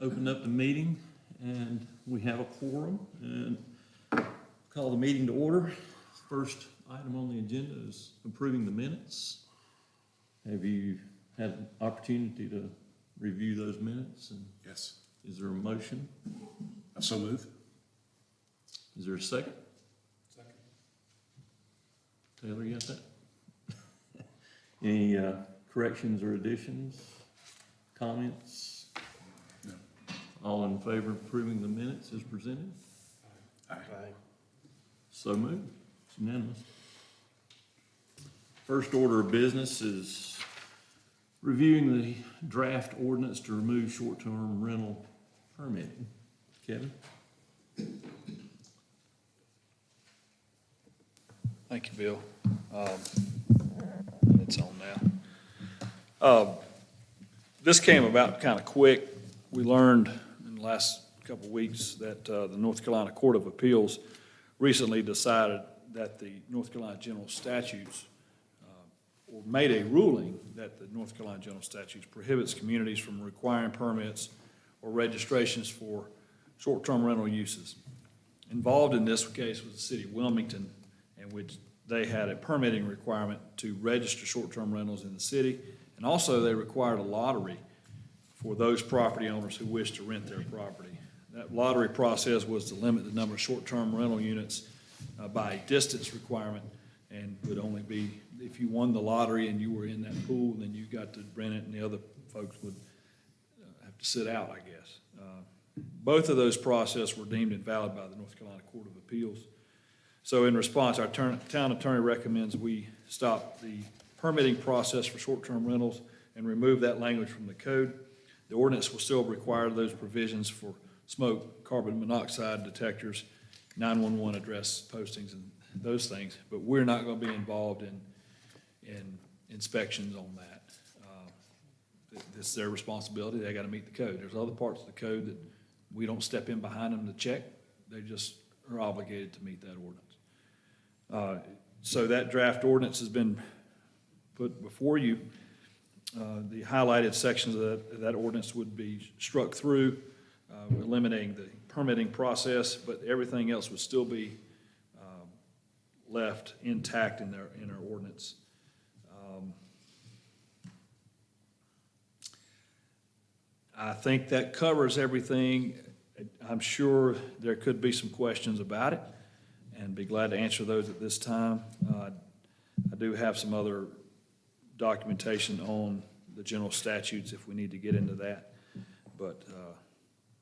Open up the meeting, and we have a quorum, and call the meeting to order. First item on the agenda is approving the minutes. Have you had an opportunity to review those minutes? And Yes. is there a motion? I so move. Is there a second? Second. Taylor, you got that? Any corrections or additions, comments? No. All in favor of approving the minutes as presented? Aye. So moved. It's unanimous. First order of business is reviewing the draft ordinance to remove short-term rental permitting. Kevin? Thank you, Bill. It's on now. This came about kind of quick. We learned in the last couple of weeks that the North Carolina Court of Appeals recently decided that the North Carolina General Statutes, or made a ruling that the North Carolina General Statutes prohibits communities from requiring permits or registrations for short-term rental uses. Involved in this case was the city of Wilmington, in which they had a permitting requirement to register short-term rentals in the city, and also they required a lottery for those property owners who wished to rent their property. That lottery process was to limit the number of short-term rental units by a distance requirement, and would only be, if you won the lottery and you were in that pool, then you got to rent it and the other folks would have to sit out, I guess. Both of those processes were deemed invalid by the North Carolina Court of Appeals. So in response, our town attorney recommends we stop the permitting process for short-term rentals and remove that language from the code. The ordinance will still require those provisions for smoke, carbon monoxide detectors, 911 address postings and those things, but we're not going to be involved in inspections on that. It's their responsibility. They got to meet the code. There's other parts of the code that we don't step in behind them to check. They just are obligated to meet that ordinance. So that draft ordinance has been put before you. The highlighted sections of that ordinance would be struck through, eliminating the permitting process, but everything else would still be left intact in our ordinance. I think that covers everything. I'm sure there could be some questions about it, and be glad to answer those at this time. I do have some other documentation on the general statutes if we need to get into that, but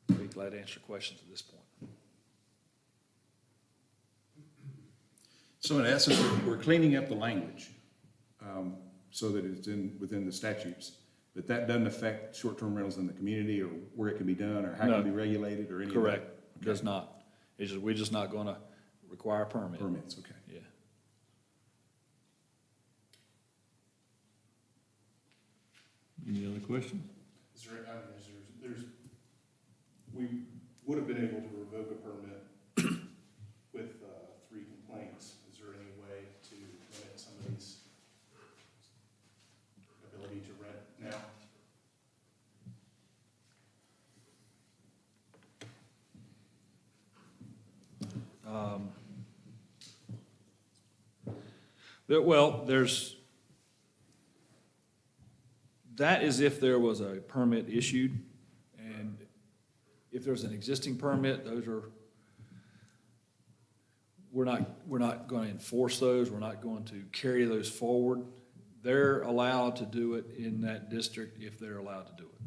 I'd be glad to answer questions at this point. So in essence, we're cleaning up the language so that it's within the statutes, but that doesn't affect short-term rentals in the community or where it can be done or how it No. can be regulated or any of that? Correct, does not. It's just, we're just not going to require a permit. Permits, okay. Yeah. Any other questions? We would have been able to revoke a permit with 3 complaints. Is there any way to limit somebody's ability to rent now? That is if there was a permit issued, and if there's an existing permit, we're not going to enforce those, we're not going to carry those forward. They're allowed to do it in that district if they're allowed to do it.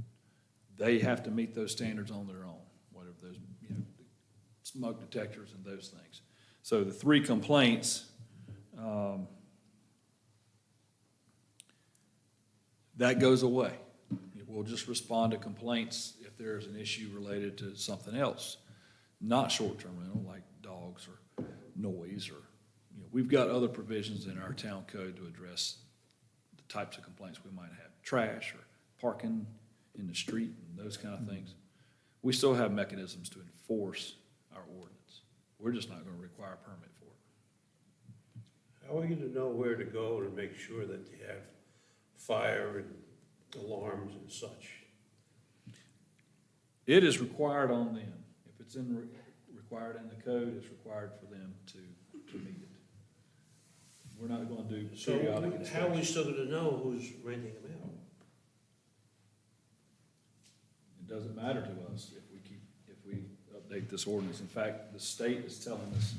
They have to meet those standards on their own, whatever those, smoke detectors and those things. So the 3 complaints, that goes away. We'll just respond to complaints if there's an issue related to something else, not short-term rental, like dogs or noise, or, we've got other provisions in our town code to address the types of complaints we might have, trash or parking in the street and those kind of things. We still have mechanisms to enforce our ordinance. We're just not gonna require a permit for it. How are you to know where to go to make sure that you have fire and alarms and such? It is required on them. If it's required in the code, it's required for them to meet it. We're not gonna do So periodic how are we inspections. still gonna know who's renting them out? It doesn't matter to us if we update this ordinance. In fact, the state is telling us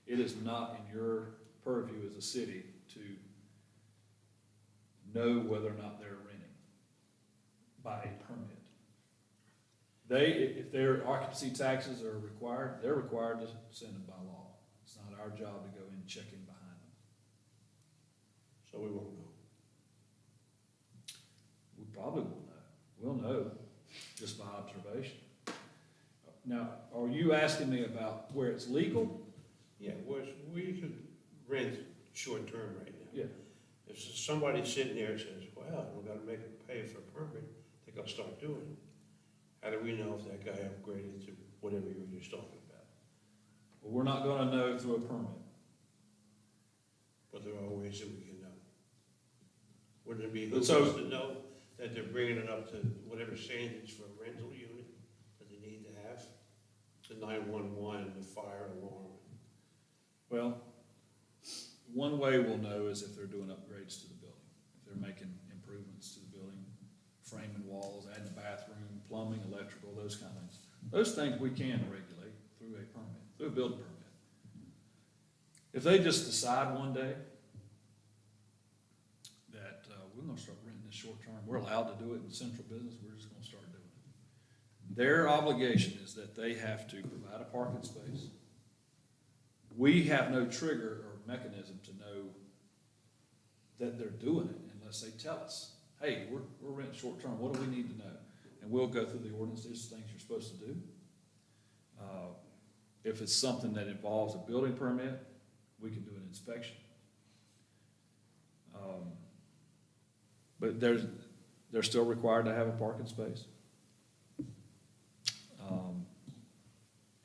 it is not in your purview as a city to know whether or not they're renting by a permit. If their occupancy taxes are required, they're required to send them by law. It's not our job to go in checking behind them. So we won't know. We probably will know. We'll know just by observation. Now, are you asking me about where it's legal? Yeah, we could rent short-term right now. Yeah. If somebody's sitting there and says, well, we're gonna make it pay for a permit, they're gonna start doing it. How do we know if that guy upgraded to whatever you were just talking about? Well, we're not gonna know through a permit. But there are ways that we can know. Wouldn't it be But good so- to know that they're bringing it up to whatever standards for a rental unit that they need to have? The 911, the fire alarm. Well, one way we'll know is if they're doing upgrades to the building. If they're making improvements to the building, framing walls, adding a bathroom, plumbing, electrical, those kind of things. Those things we can regulate through a permit, through a building permit. If they just decide one day gonna start renting this short term. We're allowed to do it in central business, we're just gonna start doing it. Their obligation is that they have to provide a parking space. We have no trigger or mechanism to know that they're doing it unless they tell us, hey, we're renting short term, what do we need to know? And we'll go through the ordinance, there's things you're supposed to do. If it's something that involves a building permit, we can do an inspection. But they're still required to have a parking space.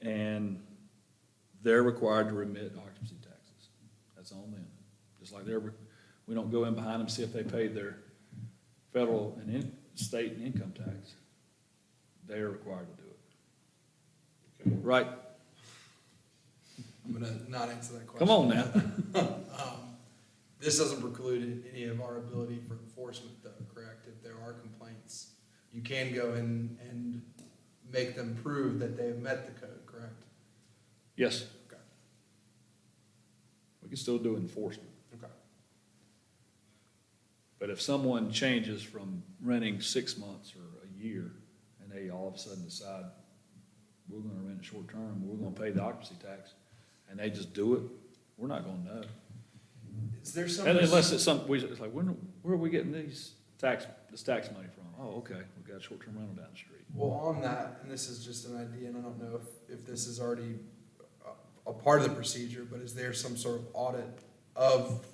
And they're required to remit occupancy taxes. That's on them. Just like we don't go in behind them, see if they paid their federal and state and income tax. They are required to do it. Right? I'm gonna not answer that question. Come on now. This doesn't preclude any of our ability for enforcement though, correct? If there are complaints, you can go in and make them prove that they have met the code, correct? Yes, Okay. we can still do enforcement. Okay. But if someone changes from renting 6 months or a year, and they all of a sudden decide, we're gonna rent it short term, we're gonna pay the occupancy tax, and they just do it, we're not gonna know. Is there some? Unless it's it's like, where are we getting this tax money from? Oh, okay, we got a short-term rental down the street. Well, on that, and this is just an idea, and I don't know if this is already a part of the procedure, but is there some sort of audit of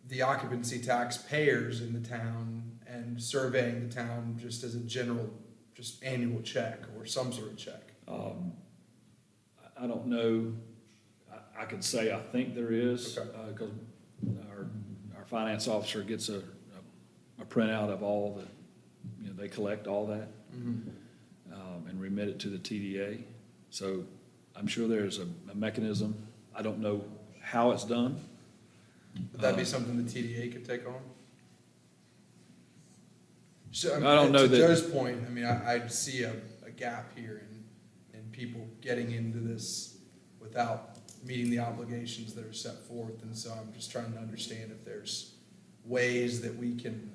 the occupancy tax payers in the town and surveying the town just as a general, just annual check or some sort of check? I don't know, I could say I think there is, Okay. because our finance officer gets a printout of all the, they collect all that, and remit it to the TDA. So I'm sure there's a mechanism. I don't know how it's done. Would that be something the TDA could take on? So, I don't know to that- Joe's point, I mean, I see a gap here in people getting into this without meeting the obligations that are set forth, and so I'm just trying to understand if there's ways that we can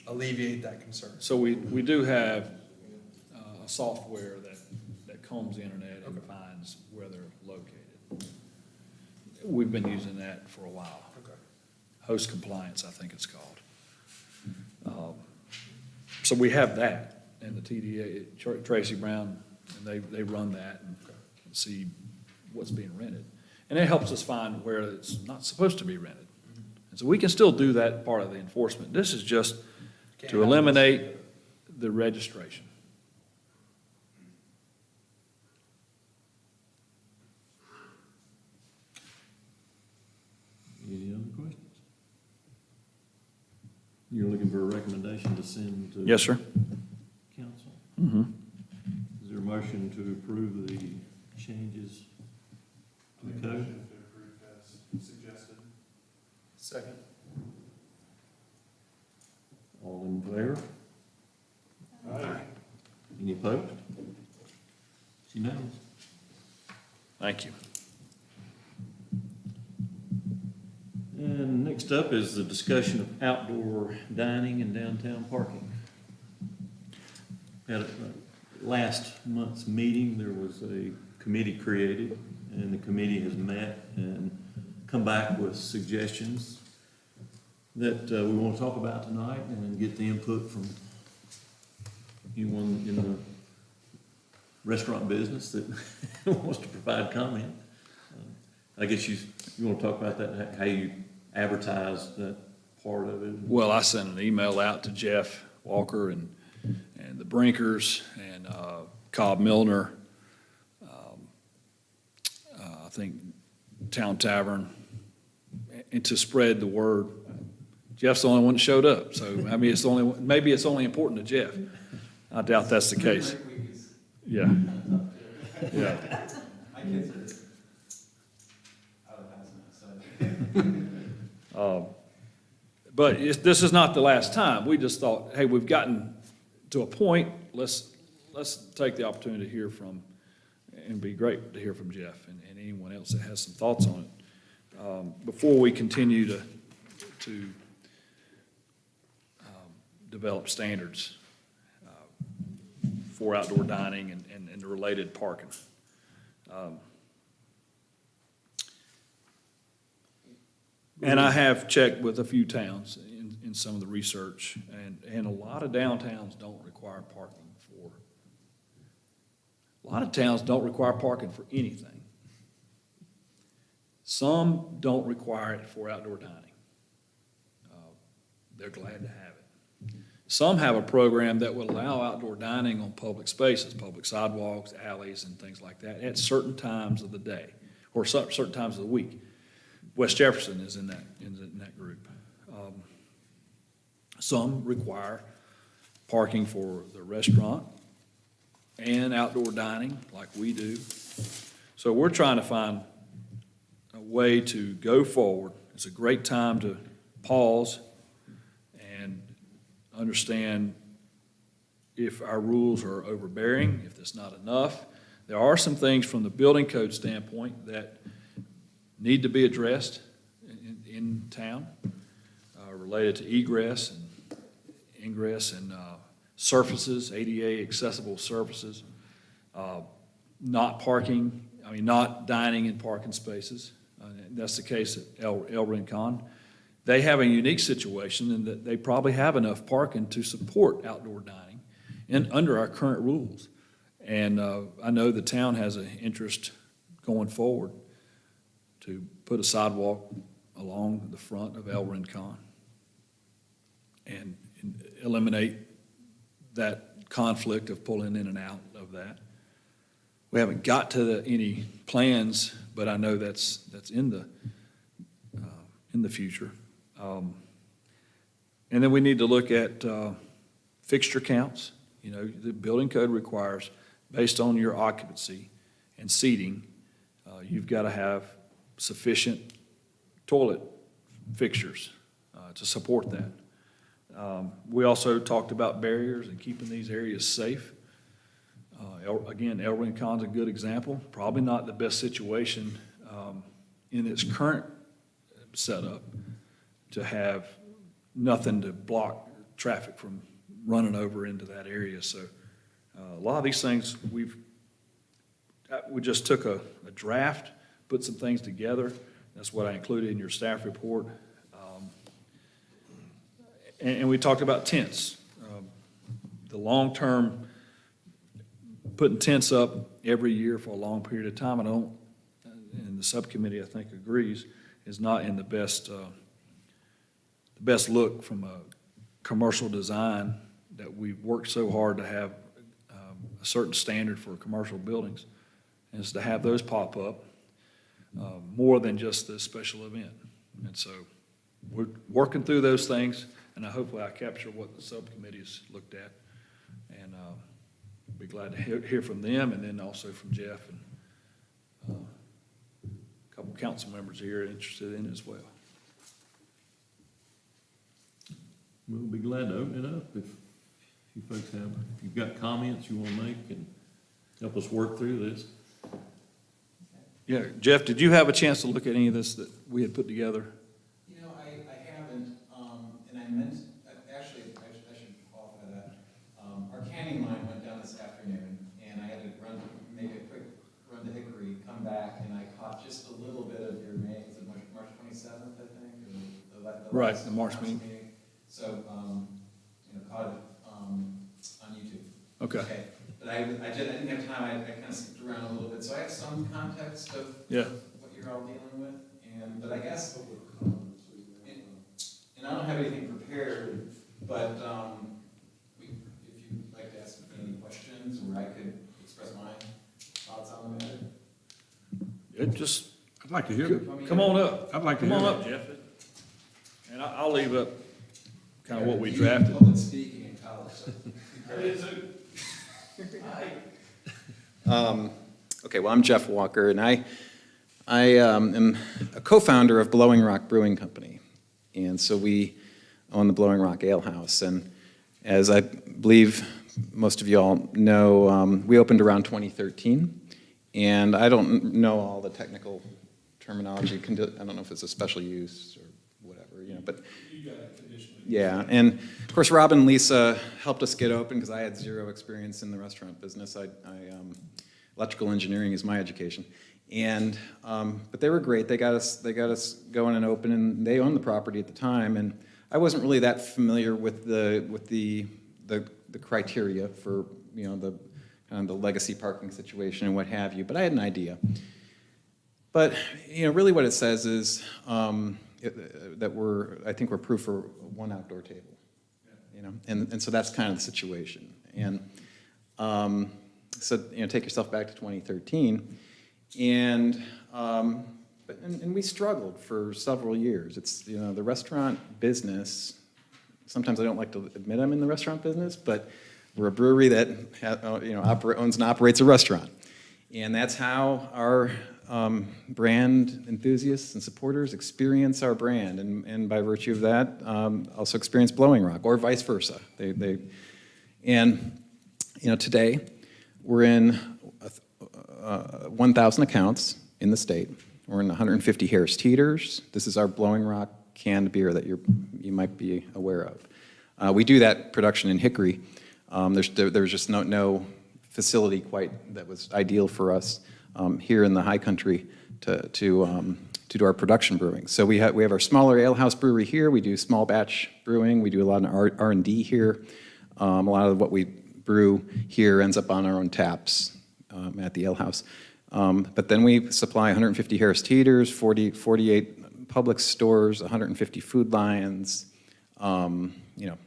alleviate that concern. So we do have a software that combs the internet and finds where they're located. We've been using that for a while. Okay. Host compliance, I think it's called. So we have that, and the TDA, Tracy Brown, and they run that and see what's being rented. And it helps us find where it's not supposed to be rented. And so we can still do that part of the enforcement. This is just to eliminate the registration. Any other questions? You're looking for a recommendation to send to? Yes, sir. Council? Mm-hmm. Is there a motion to approve the changes to the code? Motion to approve as suggested. Second. All in favor? Aye. Any opposed? It's unanimous. Thank you. And next up is the discussion of outdoor dining and downtown parking. At last month's meeting, there was a committee created, and the committee has met and come back with suggestions that we want to talk about tonight and get the input from anyone in the restaurant business that wants to provide comment. I guess you want to talk about that, how you advertise that part of it? Well, I sent an email out to Jeff Walker and the Brinkers and Cobb Milner, I think Town Tavern, and to spread the word. Jeff's the only one that showed up, so I mean, maybe it's only important to Jeff. I doubt that's the case. Yeah. Yeah. My kids are out of hazmat, so. But this is not the last time. We just thought, hey, we've gotten to a point, let's take the opportunity to hear from, and it'd be great to hear from Jeff and anyone else that has some thoughts on it. Before we continue to develop standards for outdoor dining and the related parking. And I have checked with a few towns in some of the research, and a lot of downtowns don't require parking for, a lot of towns don't require parking for anything. Some don't require it for outdoor dining. They're glad to have it. Some have a program that will allow outdoor dining on public spaces, public sidewalks, alleys, and things like that at certain times of the day, or certain times of the week. West Jefferson is in that group. Some require parking for the restaurant and outdoor dining, like we do. So we're trying to find a way to go forward. It's a great time to pause and understand if our rules are overbearing, if that's not enough. There are some things from the building code standpoint that need to be addressed in town, related to egress and ingress and surfaces, ADA accessible surfaces, not dining in parking spaces. That's the case at El Rincon. They have a unique situation in that they probably have enough parking to support outdoor dining under our current rules. And I know the town has an interest going forward to put a sidewalk along the front of El Rincon and eliminate that conflict of pulling in and out of that. We haven't got to any plans, but I know that's in the future. And then we need to look at fixture counts. You know, the building code requires, based on your occupancy and seating, you've got to have sufficient toilet fixtures to support that. We also talked about barriers and keeping these areas safe. Again, El Rincon's a good example. Probably not the best situation in its current setup to have nothing to block traffic from running over into that area. So a lot of these things we just took a draft, put some things together. That's what I included in your staff report. And we talked about tents. The long-term, putting tents up every year for a long period of time, and the subcommittee, I think, agrees, is not in the best look from a commercial design that we've worked so hard to have a certain standard for commercial buildings, is to have those pop up more than just this special event. And so we're working through those things, and hopefully I capture what the subcommittee has looked at, and be glad to hear from them, and then also from Jeff and a couple council members here interested in it as well. We'll be glad to open it up if you folks have, if you've got comments you want to make and help us work through this. Yeah, Jeff, did you have a chance to look at any of this that we had put together? You know, I haven't, and I meant, actually, I should qualify that. Our canning line went down this afternoon, and I had to make a quick run to Hickory, come back, and I caught just a little bit of your May, is it March 27th, I think? Or the Right, last the March council meeting. So, you know, caught it on YouTube. Okay. But I didn't have time, I kind of skipped around a little bit, so I have some context of Yeah. what you're all dealing with, but I guess, and I don't have anything prepared, but if you'd like to ask me any questions, or I could express my thoughts on the matter. I'd like to hear it. Come on up. I'd like to Come hear on it. up, Jeff. And I'll leave up kind of what we You drafted. Public speaking in college. Okay, well, I'm Jeff Walker, and I am a co-founder of Blowing Rock Brewing Company. And so we own the Blowing Rock Ale House. And as I believe most of you all know, we opened around 2013. And I don't know all the technical terminology. I don't know if it's a special use or whatever. you know, but. Yeah, and of course, Rob and Lisa helped us get open because I had zero experience in the restaurant business. Electrical engineering is my education. And, but they were great. They got us going and open, and they owned the property at the time. And I wasn't really that familiar with the criteria for, you know, the kind of the legacy parking situation and what have you, but I had an idea. But, you know, really what it says is that I think we're proof for one outdoor table, you know, and so that's kind of the situation. And so, you know, take yourself back to 2013, and we struggled for several years. It's, you know, the restaurant business, sometimes I don't like to admit I'm in the restaurant business, but we're a brewery that you know, owns and operates a restaurant. And that's how our brand enthusiasts and supporters experience our brand, and by virtue of that, also experience Blowing Rock, or vice versa. And you know, today we're in 1,000 accounts in the state. We're in 150 Harris Teeters. This is our Blowing Rock canned beer that you might be aware of. We do that production in Hickory. There's just no facility quite that was ideal for us here in the High Country to do our production brewing. So we have our smaller alehouse brewery here. We do small batch brewing. We do a lot of R&D here. A lot of what we brew here ends up on our own taps at the alehouse. But then we supply 150 Harris Teeters, 48 Publix stores, 150 Food Lions, you know,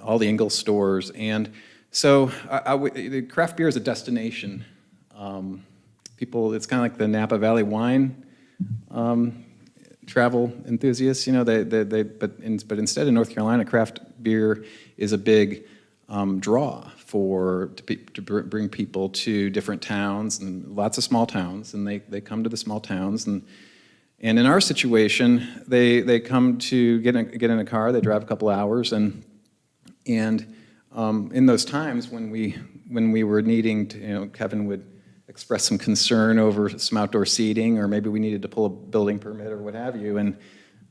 all the Ingles stores. And so the craft beer is a destination. People, it's kind of like the Napa Valley wine travel enthusiasts, you know, but instead in North Carolina, craft beer is a big draw to bring people to different towns, and lots of small towns, and they come to the small towns, and in our situation, they come to get in a car, they drive a couple hours, and in those times when we were needing to, you know, Kevin would express some concern over some outdoor seating, or maybe we needed to pull a building permit or what have you, and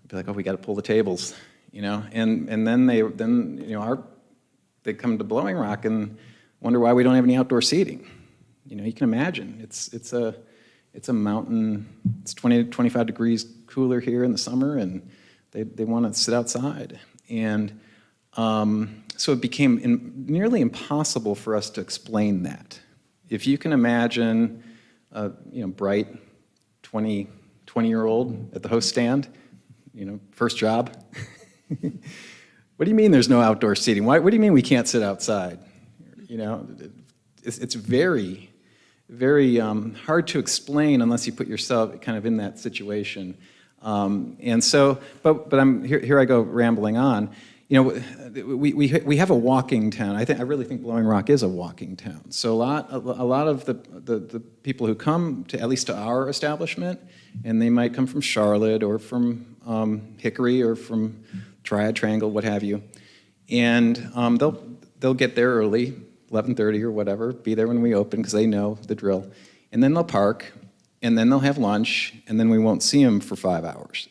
be like, oh, we got to pull the tables, you know, and then you know, they come to Blowing Rock and wonder why we don't have any outdoor seating. You know, you can imagine it's a mountain. It's 20 to 25 degrees cooler here in the summer, and they want to sit outside. And so it became nearly impossible for us to explain that. If you can imagine a, you know, bright 20-year-old at the host stand, you know, first job. What do you mean there's no outdoor seating? What do you mean we can't sit outside? You know, it's very, very hard to explain unless you put yourself kind of in that situation. And so, but I'm here I go rambling on. You know, we have a walking town. I really think Blowing Rock is a walking town. So a lot of the people who come to, at least to our establishment, and they might come from Charlotte or from Hickory or from Triad, Triangle, what have you, and they'll get there early, 11:30 or whatever, be there when we open because they know the drill, and then they'll park, and then they'll have lunch, and then we won't see them for 5 hours.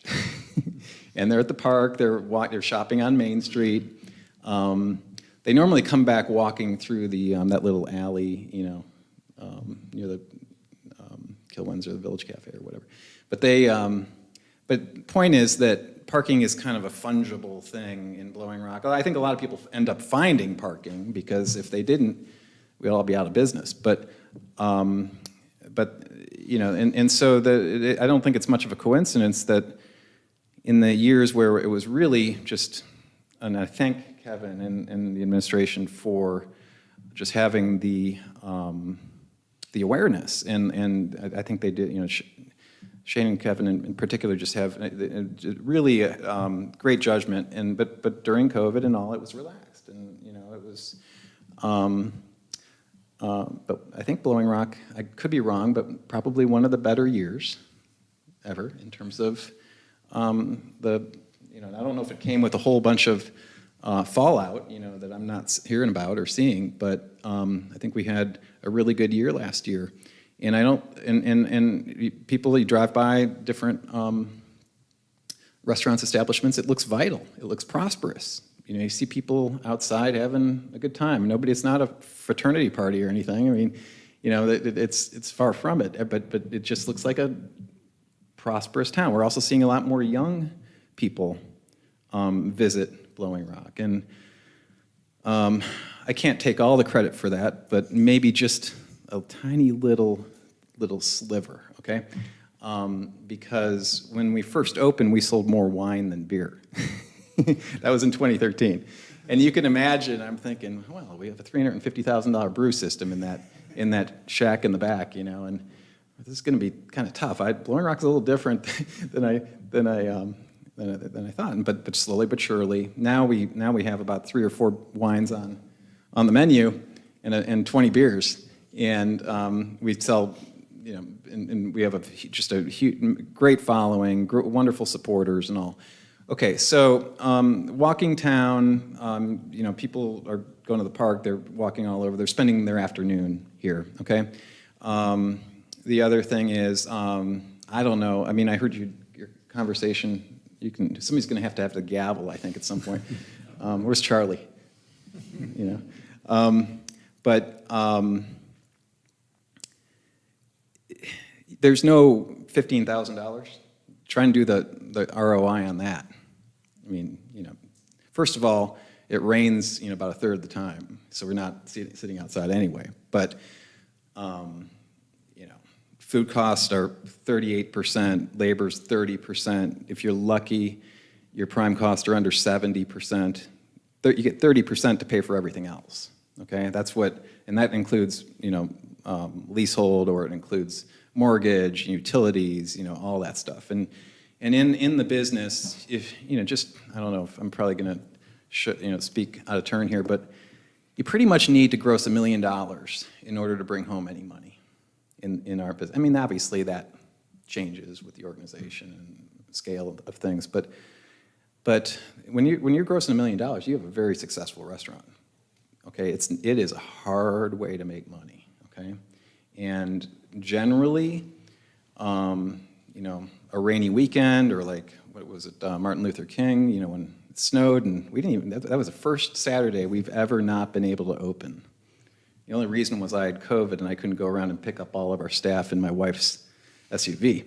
And they're at the park, they're shopping on Main Street. They normally come back walking through that little alley, you know, near the Kilwins or the Village Cafe or whatever. But point is that parking is kind of a fungible thing in Blowing Rock. I think a lot of people end up finding parking because if they didn't, we'd all be out of business. But you know, and so I don't think it's much of a coincidence that in the years where it was really just, and I thank Kevin and the administration for just having the awareness, and I think they did, you know, Shane and Kevin in particular just have really great judgment, but during COVID and all, it was relaxed, and you know, it was, but I think Blowing Rock, I could be wrong, but probably one of the better years ever in terms of you know, I don't know if it came with a whole bunch of fallout, you know, that I'm not hearing about or seeing, but I think we had a really good year last year. And I don't, people, you drive by different restaurants, establishments, it looks vital, it looks prosperous. You know, you see people outside having a good time. It's not a fraternity party or anything. I mean, you know, it's far from it, but it just looks like a prosperous town. We're also seeing a lot more young people visit Blowing Rock. And I can't take all the credit for that, but maybe just a tiny little sliver, okay? Because when we first opened, we sold more wine than beer. That was in 2013. And you can imagine, I'm thinking, well, we have a $350,000 brew system in that shack in the back, you know, and this is going to be kind of tough. Blowing Rock's a little different than I thought, but slowly but surely, now we have about 3 or 4 wines on the menu and 20 beers, and we sell, you know, and we have just a huge, great following, wonderful supporters and all. Okay, so walking town, you know, people are going to the park, they're walking all over, they're spending their afternoon here, okay? The other thing is, I don't know, I mean, I heard your conversation, somebody's gonna have to have the gavel, I think, at some point. Where's Charlie? You know? There's no $15,000. Try and do the ROI on that. I mean, you know, first of all, it rains, you know, about a third of the time, so we're not sitting outside anyway. But, you know, food costs are 38%, labor's 30%. If you're lucky, your prime costs are under 70%. You get 30% to pay for everything else. Okay, that's what, and that includes, you know, leasehold, or it includes mortgage, utilities, you know, all that stuff. And in the business, if, you know, just, I don't know if I'm probably going to, you know, speak out of turn here, but you pretty much need to gross $1 million in order to bring home any money in our business. I mean, obviously that changes with the organization and scale of things, but when you're grossing $1 million, you have a very successful restaurant. Okay, it is a hard way to make money. Okay, and generally, you know, a rainy weekend, or like, what was it, Martin Luther King, you know, when it snowed, and we didn't even, that was the first Saturday we've ever not been able to open. The only reason was I had COVID and I couldn't go around and pick up all of our staff in my wife's SUV.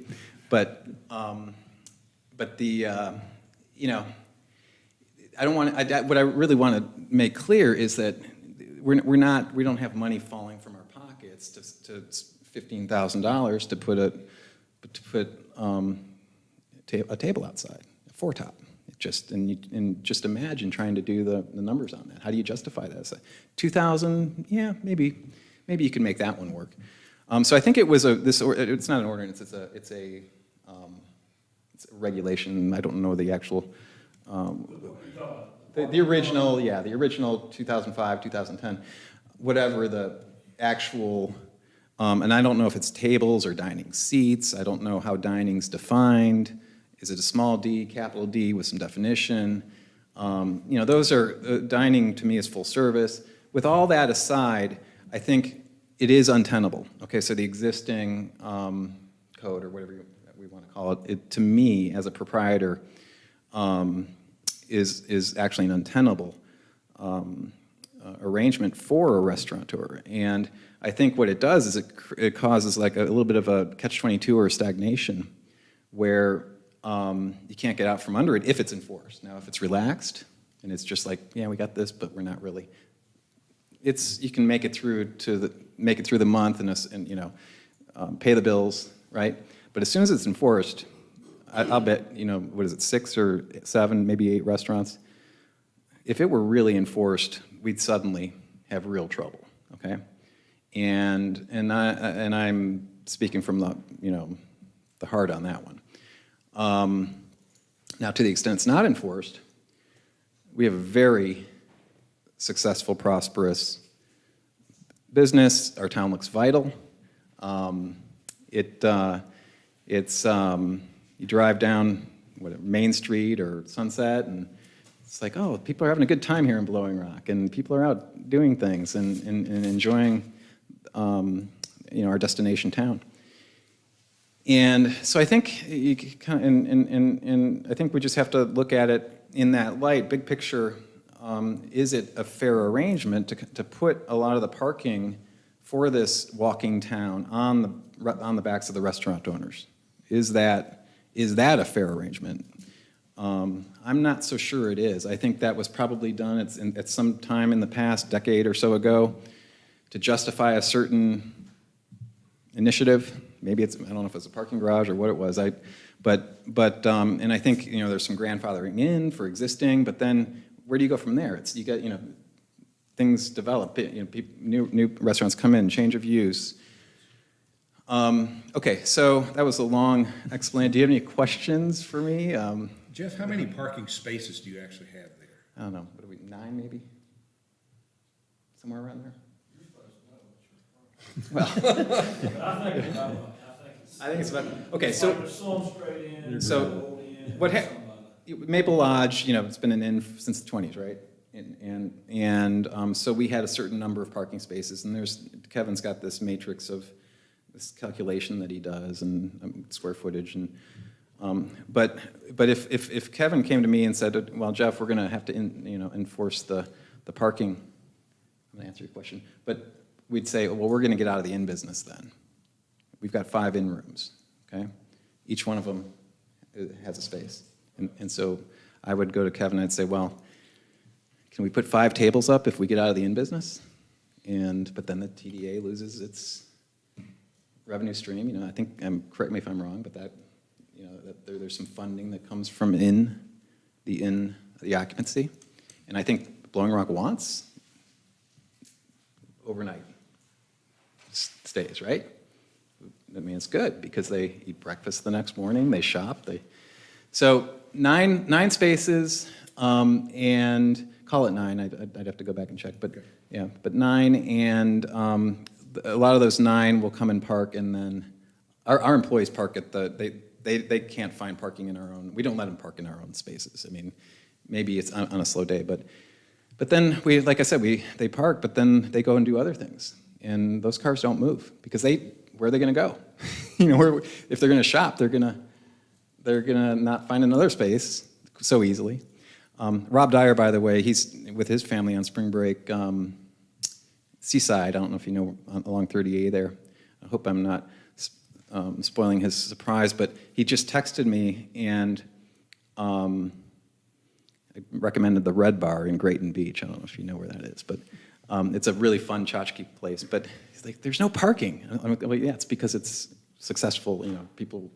But the, you know, I don't want to, what I really want to make clear is that we don't have money falling from our pockets to $15,000 to put a table outside, a 4-top. And just imagine trying to do the numbers on that. How do you justify that? So 2,000, yeah, maybe you can make that one work. So I think it was it's not an ordinance, it's a regulation. I don't know the actual, the original, yeah, the original 2005, 2010, whatever the actual, and I don't know if it's tables or dining seats. I don't know how dining's defined. Is it a small d, capital D with some definition? You know, those are, dining to me is full service. With all that aside, I think it is untenable. Okay, so the existing code, or whatever we want to call it, to me as a proprietor, is actually an untenable arrangement for a restaurateur. And I think what it does is it causes like a little bit of a catch-22 or a stagnation, where you can't get out from under it if it's enforced. Now, if it's relaxed and it's just like, yeah, we got this, but we're not really. You can make it through the month and you know, pay the bills, right? But as soon as it's enforced, I'll bet, you know, what is it, 6 or 7, maybe 8 restaurants. If it were really enforced, we'd suddenly have real trouble. Okay, and I'm speaking from the, you know, the heart on that one. Now, to the extent it's not enforced, we have a very successful, prosperous business. Our town looks vital. You drive down Main Street or Sunset, and it's like, oh, people are having a good time here in Blowing Rock, and people are out doing things and enjoying our destination town. And so I think you kind of, and I think we just have to look at it in that light, big picture. Is it a fair arrangement to put a lot of the parking for this walking town on the backs of the restaurant owners? Is that a fair arrangement? I'm not so sure it is. I think that was probably done at some time in the past decade or so ago to justify a certain initiative. Maybe I don't know if it's a parking garage or what it was. And I think, there's some grandfathering in for existing, but then where do you go from there? You got, things develop, new restaurants come in, change of use. Okay, so that was a long explanation. Do you have any questions for me? Jeff, how many parking spaces do you actually have there? I don't know, what are we, 9 maybe? Somewhere around there? Well, I think it's about, okay, so, so Maple Lodge, it's been an inn since the 20s, right? And so we had a certain number of parking spaces, and Kevin's got this matrix of this calculation that he does, and square footage, and but if Kevin came to me and said, well, Jeff, we're going to have to enforce the parking, I'm going to answer your question, but we'd say, well, we're going to get out of the inn business then. We've got 5 inn rooms, okay? Each one of them has a space. And so I would go to Kevin and I'd say, well, can we put 5 tables up if we get out of the inn business? But then the TDA loses its revenue stream. I think, correct me if I'm wrong, but that there's some funding that comes from the occupancy. And I think Blowing Rock wants overnight stays, right? I mean, it's good because they eat breakfast the next morning, they shop, so 9 spaces, and call it 9, I'd have to go back and check, but yeah, but 9, and a lot of those 9 will come and park, and then our employees park at they can't find parking in our own, we don't let them park in our own spaces. I mean, maybe it's on a slow day, but then like I said, they park, but then they go and do other things, and those cars don't move because where are they going to go? If they're going to shop, they're going to not find another space so easily. Rob Dyer, by the way, he's with his family on spring break, Seaside. I don't know if you know, along 30A there. I hope I'm not spoiling his surprise, but he just texted me and I recommended the Red Bar in Grayton Beach. I don't know if you know where that is, but it's a really fun tchotchke place. But he's like, there's no parking. I'm like, well, yeah, it's because it's successful. People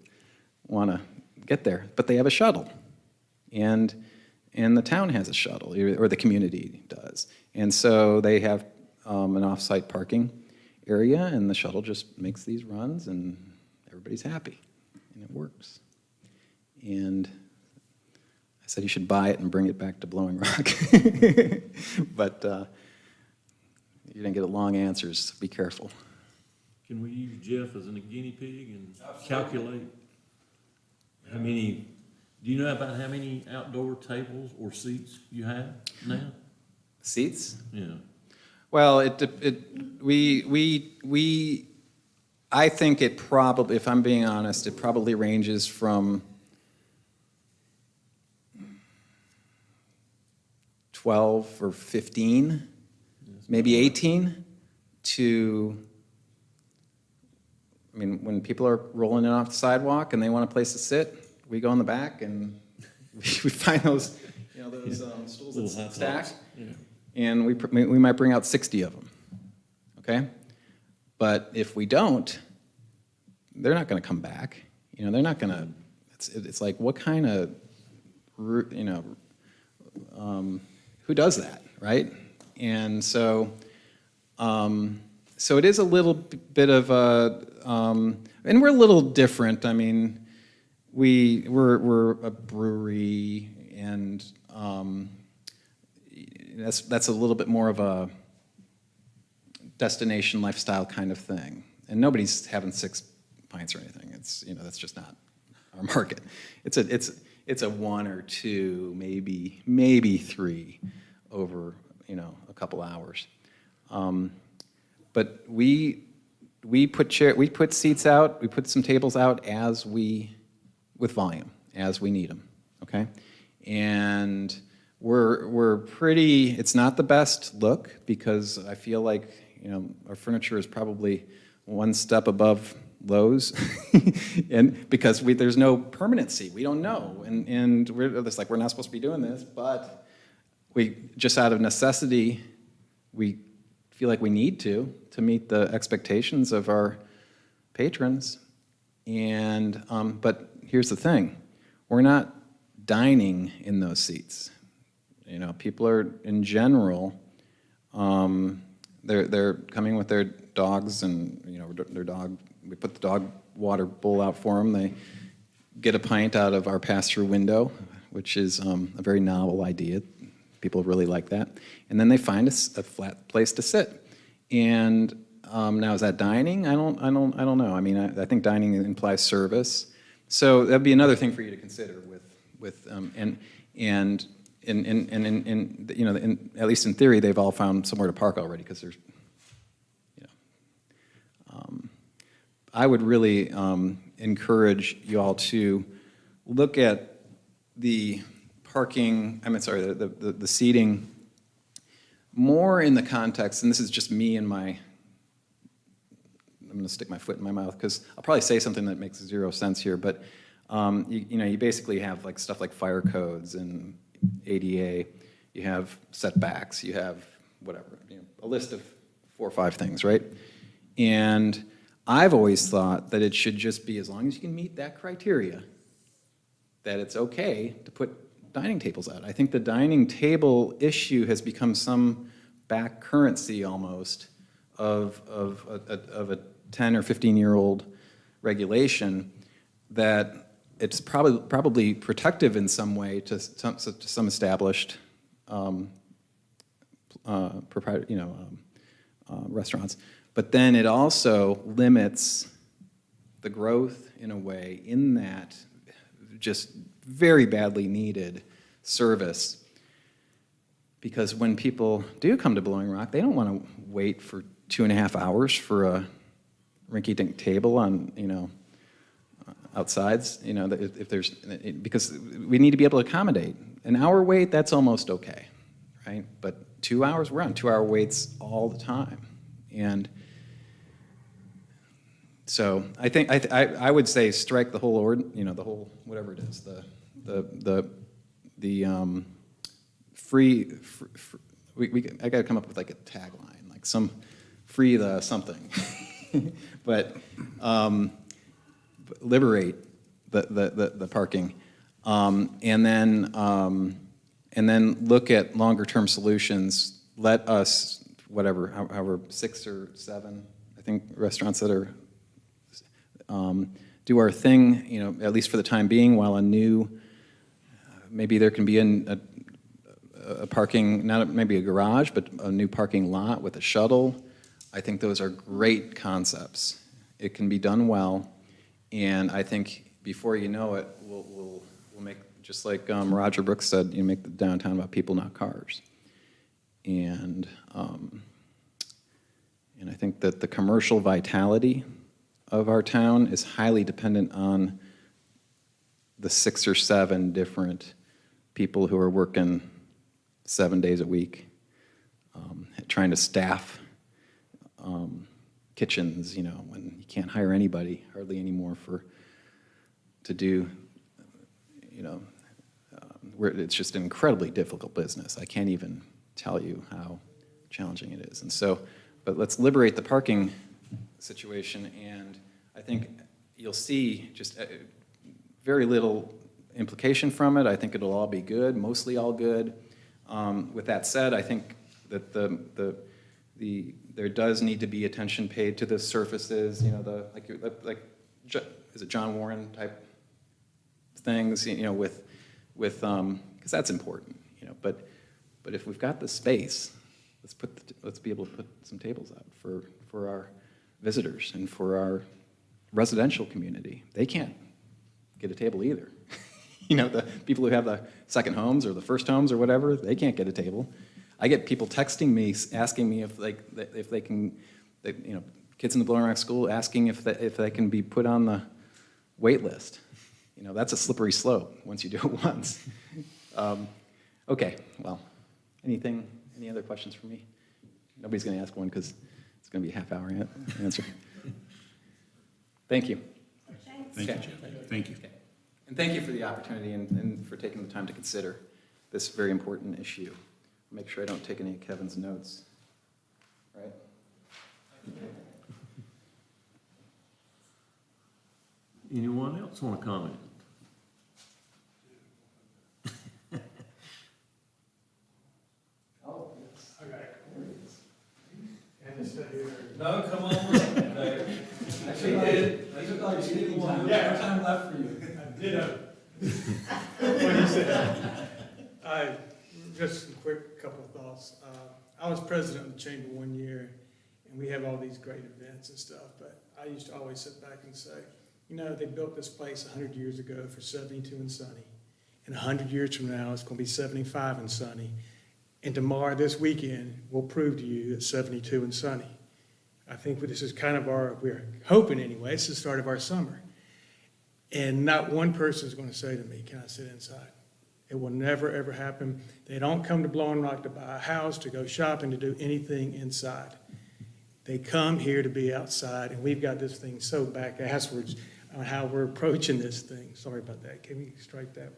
want to get there, but they have a shuttle, and the town has a shuttle, or the community does, and so they have an off-site parking area, and the shuttle just makes these runs, and everybody's happy, and it works. And I said you should buy it and bring it back to Blowing Rock, but you're gonna get long answers, so be careful. Can we use Jeff as a guinea pig and calculate how many, do you know about how many outdoor tables or seats you have now? Seats? Yeah. Well, I think it probably, if I'm being honest, it probably ranges from 12 or 15, maybe 18, to, I mean, when people are rolling in off the sidewalk and they want a place to sit, we go in the back and we find those, stools Little that's hot stacked. dogs. Yeah. And we might bring out 60 of them, okay? But if we don't, they're not going to come back. They're not going to. It's like, what kind of, who does that, right? And so it is a little bit of a, and we're a little different. I mean, we're a brewery, and that's a little bit more of a destination lifestyle kind of thing. And nobody's having 6 pints or anything. It's, that's just not our market. It's a 1 or 2, maybe 3 over, a couple hours. But we we put seats out, we put some tables out with volume, as we need them, okay? And we're pretty, it's not the best look, because I feel like, our furniture is probably one step above Lowe's, and because there's no permanency, we don't know, and we're not supposed to be doing this, but we, just out of necessity, we feel like we need to meet the expectations of our patrons. And, but here's the thing, we're not dining in those seats. People are, in general, they're coming with their dogs and, their dog, we put the dog water bowl out for them. They get a pint out of our pass-through window, which is a very novel idea. People really like that. And then they find a flat place to sit. And now, is that dining? I don't know. I mean, I think dining implies service. So that'd be another thing for you to consider at least in theory, they've all found somewhere to park already, because there's, I would really encourage you all to look at the parking, the seating more in the context, and this is just me and I'm going to stick my foot in my mouth, because I'll probably say something that makes zero sense here, but you basically have like stuff like fire codes and ADA, you have setbacks, you have whatever, a list of 4 or 5 things, right? And I've always thought that it should just be, as long as you can meet that criteria, that it's okay to put dining tables out. I think the dining table issue has become some back currency almost of a 10 or 15-year-old regulation, that it's probably protective in some way to some established restaurants, but then it also limits the growth in a way, in that just very badly needed service. Because when people do come to Blowing Rock, they don't want to wait for 2.5 hours for a rinky-dink table on, outsides, if there's, because we need to be able to accommodate. An hour wait, that's almost okay, right? But 2 hours, we're on 2-hour waits all the time. And so I think, I would say strike the whole, the whole, whatever it is, I gotta come up with like a tagline, like some free the something, but liberate the parking, and then look at longer term solutions. Let us, however 6 or 7, I think, restaurants that are do our thing, at least for the time being, while a new, maybe there can be a parking, not maybe a garage, but a new parking lot with a shuttle. I think those are great concepts. It can be done well, and I think before you know it, we'll make, just like Roger Brooks said, make the downtown about people, not cars. And I think that the commercial vitality of our town is highly dependent on the 6 or 7 different people who are working 7 days a week, trying to staff kitchens, when you can't hire anybody hardly anymore to do, where it's just an incredibly difficult business. I can't even tell you how challenging it is. And so, but let's liberate the parking situation, and I think you'll see just very little implication from it. I think it'll all be good, mostly all good. With that said, I think that there does need to be attention paid to the surfaces, is it John Warren type things, with because that's important, but if we've got the space, let's be able to put some tables out for our visitors and for our residential community. They can't get a table either. The people who have the second homes or the first homes or whatever, they can't get a table. I get people texting me, asking me if they can, kids in the Blowing Rock School asking if they can be put on the wait list. You know, that's a slippery slope once you do it once. Okay, well, any other questions for me? Nobody's going to ask one because it's going to be a half-hour answer. Thank you. Thank you, Okay. Jeff. Thank you. Okay. And thank you for the opportunity and for taking the time to consider this very important issue. Make sure I don't take any of Kevin's notes, right? Anyone else want to comment? No, come on, Dave. Actually, did. These are like speaking time. No time left for you. Ditto. What he said. Just a quick couple of thoughts. I was president of the chamber one year, and we have all these great events and stuff, but I used to always sit back and say, you know, they built this place 100 years ago for 72 and sunny, and 100 years from now, it's going to be 75 and sunny, and tomorrow, this weekend, we'll prove to you that 72 and sunny. I think this is kind of we're hoping anyway, it's the start of our summer. And not one person is going to say to me, can I sit inside? It will never, ever happen. They don't come to Blowing Rock to buy a house, to go shopping, to do anything inside. They come here to be outside, and we've got this thing so back-asswards on how we're approaching this thing. Sorry about that. Can we strike that?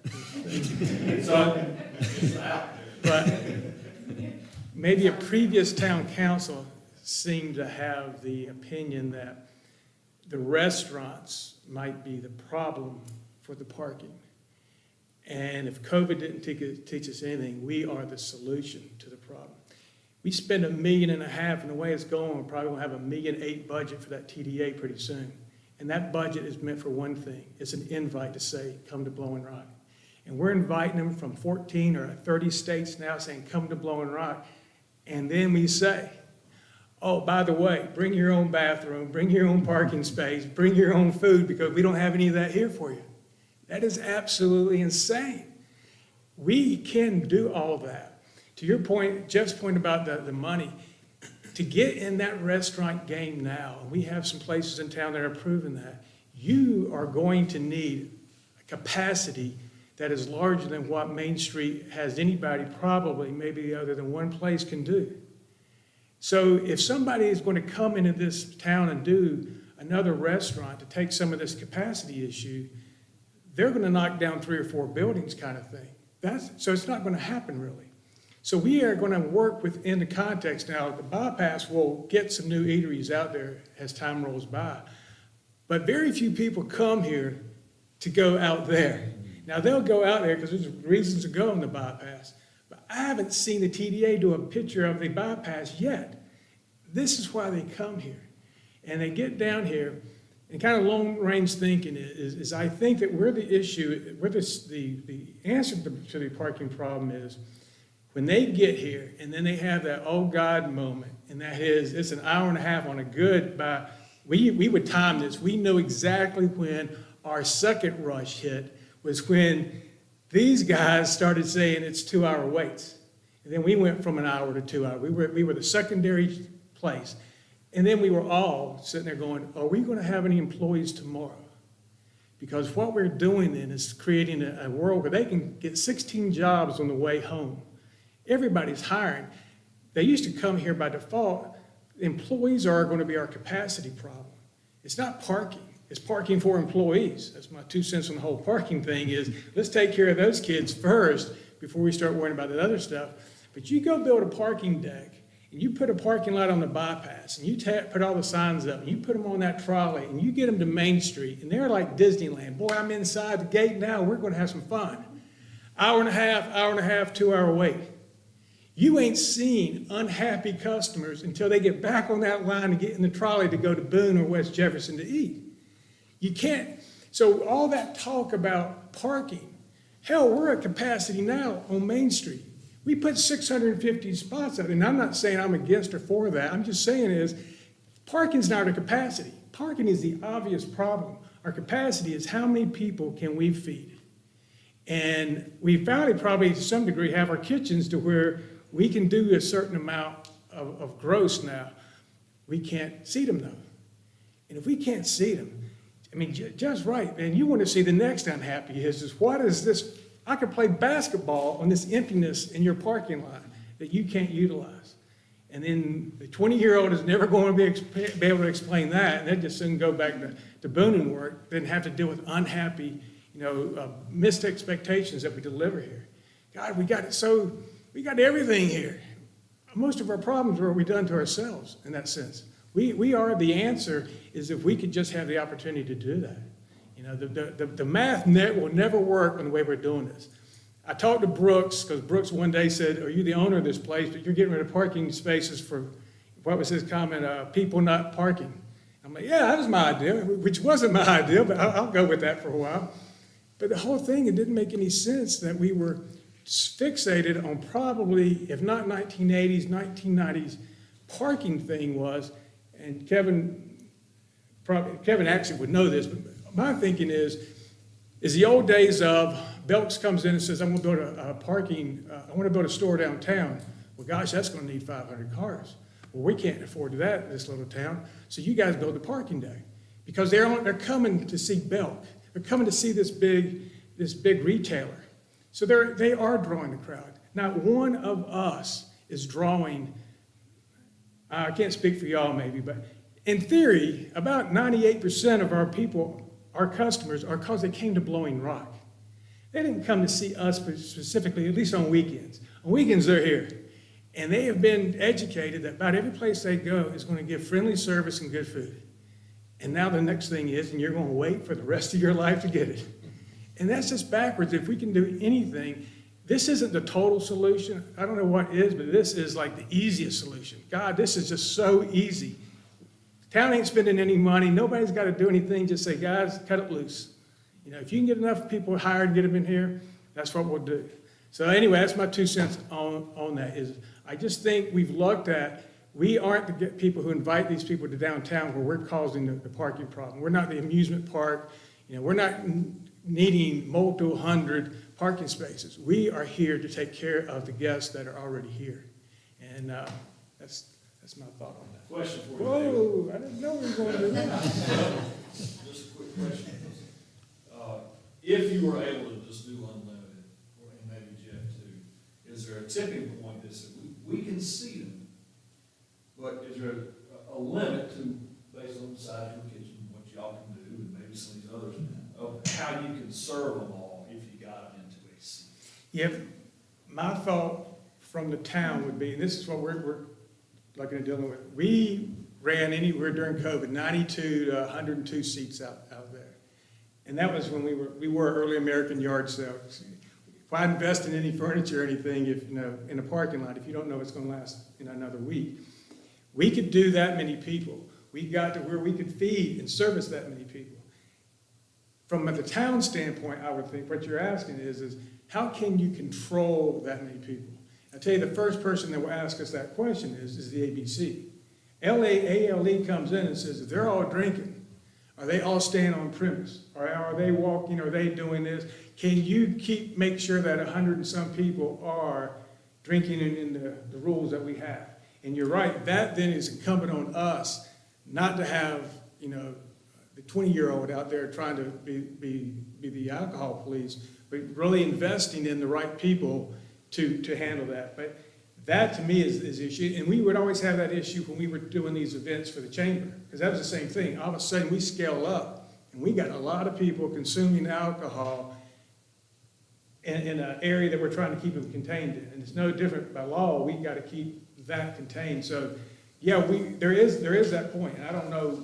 But maybe a previous town council seemed to have the opinion that the restaurants might be the problem for the parking. And if COVID didn't teach us anything, we are the solution to the problem. We spend $1.5 million, and the way it's going, we're probably gonna have $1.8 million budget for that TDA pretty soon. And that budget is meant for one thing. It's an invite to say, come to Blowing Rock. And we're inviting them from 14 or 30 states now saying, come to Blowing Rock. And then we say, oh, by the way, bring your own bathroom, bring your own parking space, bring your own food, because we don't have any of that here for you. That is absolutely insane. We can do all of that. To your point, Jeff's point about the money, to get in that restaurant game now, and we have some places in town that are proving that, you are going to need a capacity that is larger than what Main Street has anybody probably, maybe other than one place, can do. So if somebody is going to come into this town and do another restaurant to take some of this capacity issue, they're going to knock down 3 or 4 buildings kind of thing. So it's not going to happen really. So we are going to work within the context. Now, the bypass will get some new eateries out there as time rolls by. But very few people come here to go out there. Now, they'll go out there because there's reasons to go on the bypass. But I haven't seen the TDA do a picture of the bypass yet. This is why they come here. And they get down here, and kind of long-range thinking is I think that where the issue, where the answer to the parking problem is, when they get here and then they have that oh God moment, and that is, it's an hour and a half on a good by, we would time this. We know exactly when our second rush hit was when these guys started saying it's 2-hour waits. And then we went from an hour to 2 hours. We were the secondary place. And then we were all sitting there going, are we going to have any employees tomorrow? Because what we're doing then is creating a world where they can get 16 jobs on the way home. Everybody's hiring. They used to come here by default. Employees are going to be our capacity problem. It's not parking. It's parking for employees. That's my 2 cents on the whole parking thing is, let's take care of those kids first before we start worrying about the other stuff. But you go build a parking deck, and you put a parking lot on the bypass, and you put all the signs up, and you put them on that trolley, and you get them to Main Street, and they're like Disneyland. Boy, I'm inside the gate now. We're going to have some fun. Hour and a half, 2-hour wait. You ain't seen unhappy customers until they get back on that line and get in the trolley to go to Boone or West Jefferson to eat. You can't. So all that talk about parking, hell, we're at capacity now on Main Street. We put 650 spots out, and I'm not saying I'm against or for that. I'm just saying is parking's not our capacity. Parking is the obvious problem. Our capacity is how many people can we feed? And we finally probably to some degree have our kitchens to where we can do a certain amount of gross now. We can't seat them though. And if we can't see them, I mean, Jeff's right, man, you want to see the next unhappy is what is this? I could play basketball on this emptiness in your parking lot that you can't utilize. And then the 20-year-old is never going to be able to explain that, and they just soon go back to Boonin work, then have to deal with unhappy, missed expectations that we deliver here. God, we got everything here. Most of our problems are what we've done to ourselves in that sense. We are the answer is if we could just have the opportunity to do that. The math will never work in the way we're doing this. I talked to Brooks, because Brooks one day said, are you the owner of this place, but you're getting rid of parking spaces for, what was his comment, people not parking. I'm like, yeah, that was my idea, which wasn't my idea, but I'll go with that for a while. But the whole thing, it didn't make any sense that we were fixated on probably, if not 1980s, 1990s, parking thing was, and Kevin actually would know this, but my thinking is the old days of Belks comes in and says, I'm going to build I want to build a store downtown. Well, gosh, that's going to need 500 cars. Well, we can't afford that in this little town, so you guys build the parking day. Because they're coming to see Belk. They're coming to see this big retailer. So they are drawing the crowd. Not one of us is drawing, I can't speak for y'all maybe, but in theory, about 98% of our people, our customers, are because they came to Blowing Rock. They didn't come to see us specifically, at least on weekends. On weekends, they're here. And they have been educated that about every place they go is going to give friendly service and good food. And now the next thing is, and you're going to wait for the rest of your life to get it. And that's just backwards. If we can do anything, this isn't the total solution. I don't know what is, but this is like the easiest solution. God, this is just so easy. Town ain't spending any money. Nobody's got to do anything. Just say, guys, cut it loose. If you can get enough people hired and get them in here, that's what we'll do. So anyway, that's my 2 cents on that. Is I just think we've looked at, we aren't the people who invite these people to downtown where we're causing the parking problem. We're not the amusement park. We're not needing multiple hundred parking spaces. We are here to take care of the guests that are already here. And that's my thought on that. Question for you. Whoa, I didn't know we were going to do that. Just a quick question. If you were able to just do unlimited, and maybe Jeff too, is there a tipping point that says we can see them, but is there a limit to, based on the size of your kitchen, what y'all can do, and maybe some of these others, of how you can serve them all if you got them into a seat? Yeah, my thought from the town would be, and this is what we're looking at dealing with, we ran anywhere during COVID, 92 to 102 seats out there. And that was when we were early American yard sales. Why invest in any furniture or anything if, in a parking lot, if you don't know it's going to last, another week? We could do that many people. We got to where we could feed and service that many people. From the town standpoint, I would think what you're asking is how can you control that many people? I tell you, the first person that will ask us that question is the ABC. ALE comes in and says, if they're all drinking, are they all staying on premise? Or are they walking, are they doing this? Can you make sure that 100 and some people are drinking in the rules that we have? And you're right, that then is incumbent on us not to have, the 20-year-old out there trying to be the alcohol police, but really investing in the right people to handle that. But that to me is the issue, and we would always have that issue when we were doing these events for the chamber, because that was the same thing. All of a sudden, we scale up, and we got a lot of people consuming alcohol in an area that we're trying to keep them contained in, and it's no different by law. We got to keep that contained. So, yeah, there is that point, and I don't know.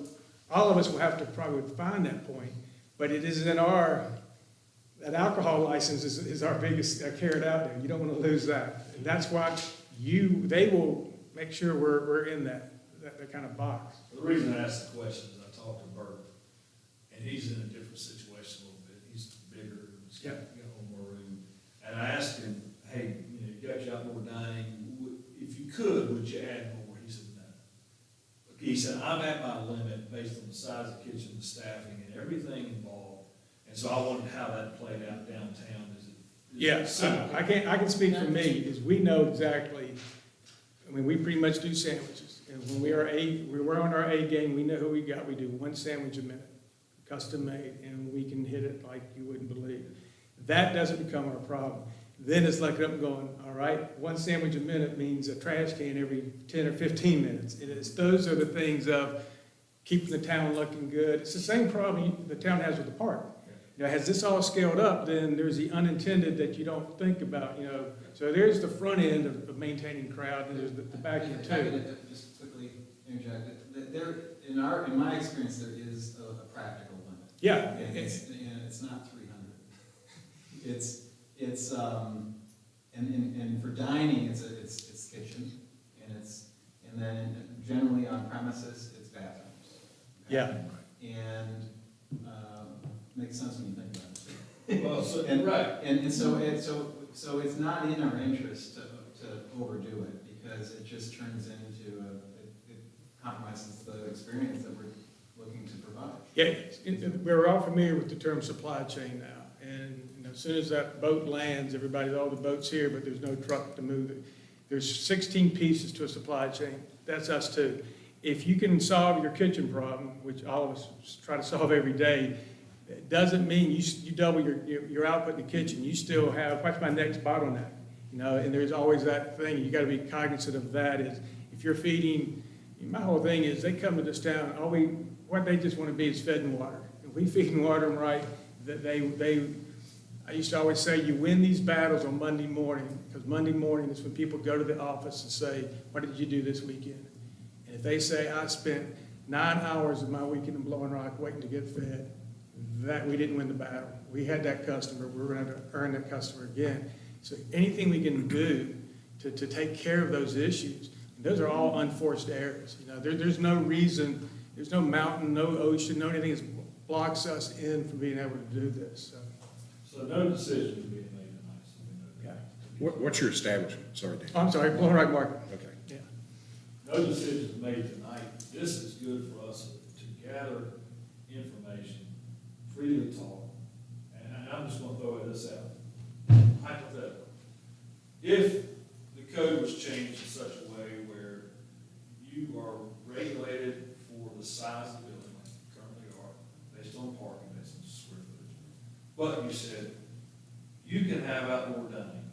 All of us will have to probably find that point, but it is in that alcohol license is our biggest carrot out there. You don't want to lose that, and that's why. They will make sure we're in that kind of box. The reason I asked the question is I talked to Bert, and he's in a different situation a little bit. He's bigger, he's got more room. And I asked him, hey, you got you outdoor dining. If you could, would you add more? He said, no. He said, I'm at my limit based on the size of the kitchen, the staffing, and everything involved. And so I wondered how that played out downtown. Yes, I can speak for me, is we know exactly, we pretty much do sandwiches, and when we were on our A game, we know who we got. We do one sandwich a minute, custom made, and we can hit it like you wouldn't believe. That doesn't become our problem. Then it's looking up and going, all right, one sandwich a minute means a trash can every 10 or 15 minutes. Those are the things of keeping the town looking good. It's the same problem the town has with the park. You know, as this all scaled up, then there's the unintended that you don't think about, you know. So there's the front end of maintaining crowd, and there's the back end If I too. could just quickly interject, there, in my experience, there is a practical limit. Yeah, And it's not 300. It's and for dining, it's kitchen, and then generally on premises, it's bathrooms. yeah. And, makes sense when you think about it. Well, so, And, right. and so it's not in our interest to overdo it, because it just turns into it compromises the experience that we're looking to provide. Yeah, we're all familiar with the term supply chain now, and you know, as soon as that boat lands, all the boats here, but there's no truck to move it. There's 16 pieces to a supply chain. That's us too. If you can solve your kitchen problem, which all of us try to solve every day, it doesn't mean you double your output in the kitchen. You still have, what's my next bottleneck? You know, and there's always that thing, you gotta be cognizant of that, is if you're feeding, my whole thing is, they come to this town, what they just wanna be is fed and water. If we feed and water them right, that I used to always say, you win these battles on Monday morning, because Monday morning is when people go to the office and say, what did you do this weekend? And if they say, I spent 9 hours of my weekend in Blowing Rock waiting to get fed, that we didn't win the battle. We had that customer, we're gonna have to earn that customer again. So anything we can do to take care of those issues, those are all unforced errors. You know, there's no reason, there's no mountain, no ocean, no anything that blocks us in from being able to do this, so. So no decision is being made tonight, so we know that. What's your establishment? Sorry, Dan. I'm sorry, Blowing Rock Market. Okay. Yeah. No decisions made tonight. This is good for us to gather information, freely talk, and I'm just gonna throw this out. Hypothetical. If the code was changed in such a way where you are regulated for the size of the building, like you currently are, based on parking, based on square footage, but you said you can have outdoor dining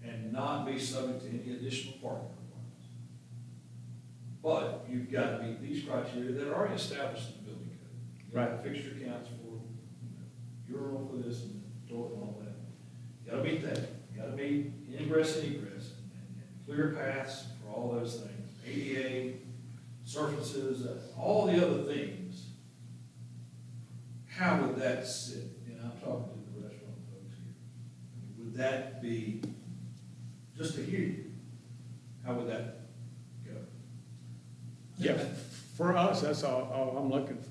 and not be subject to any additional parking requirements. But you've got to meet these criteria that are already established in the building code. You gotta have fixture counts for, urinal for this and door and all that. You gotta meet that. You gotta meet ingress and egress and clear paths for all those things. ADA, surfaces, all the other things. How would that sit? And I'm talking to the restaurant folks here. I mean, would that be, just to hear you, how would that go? Yeah, for us, that's all I'm looking for.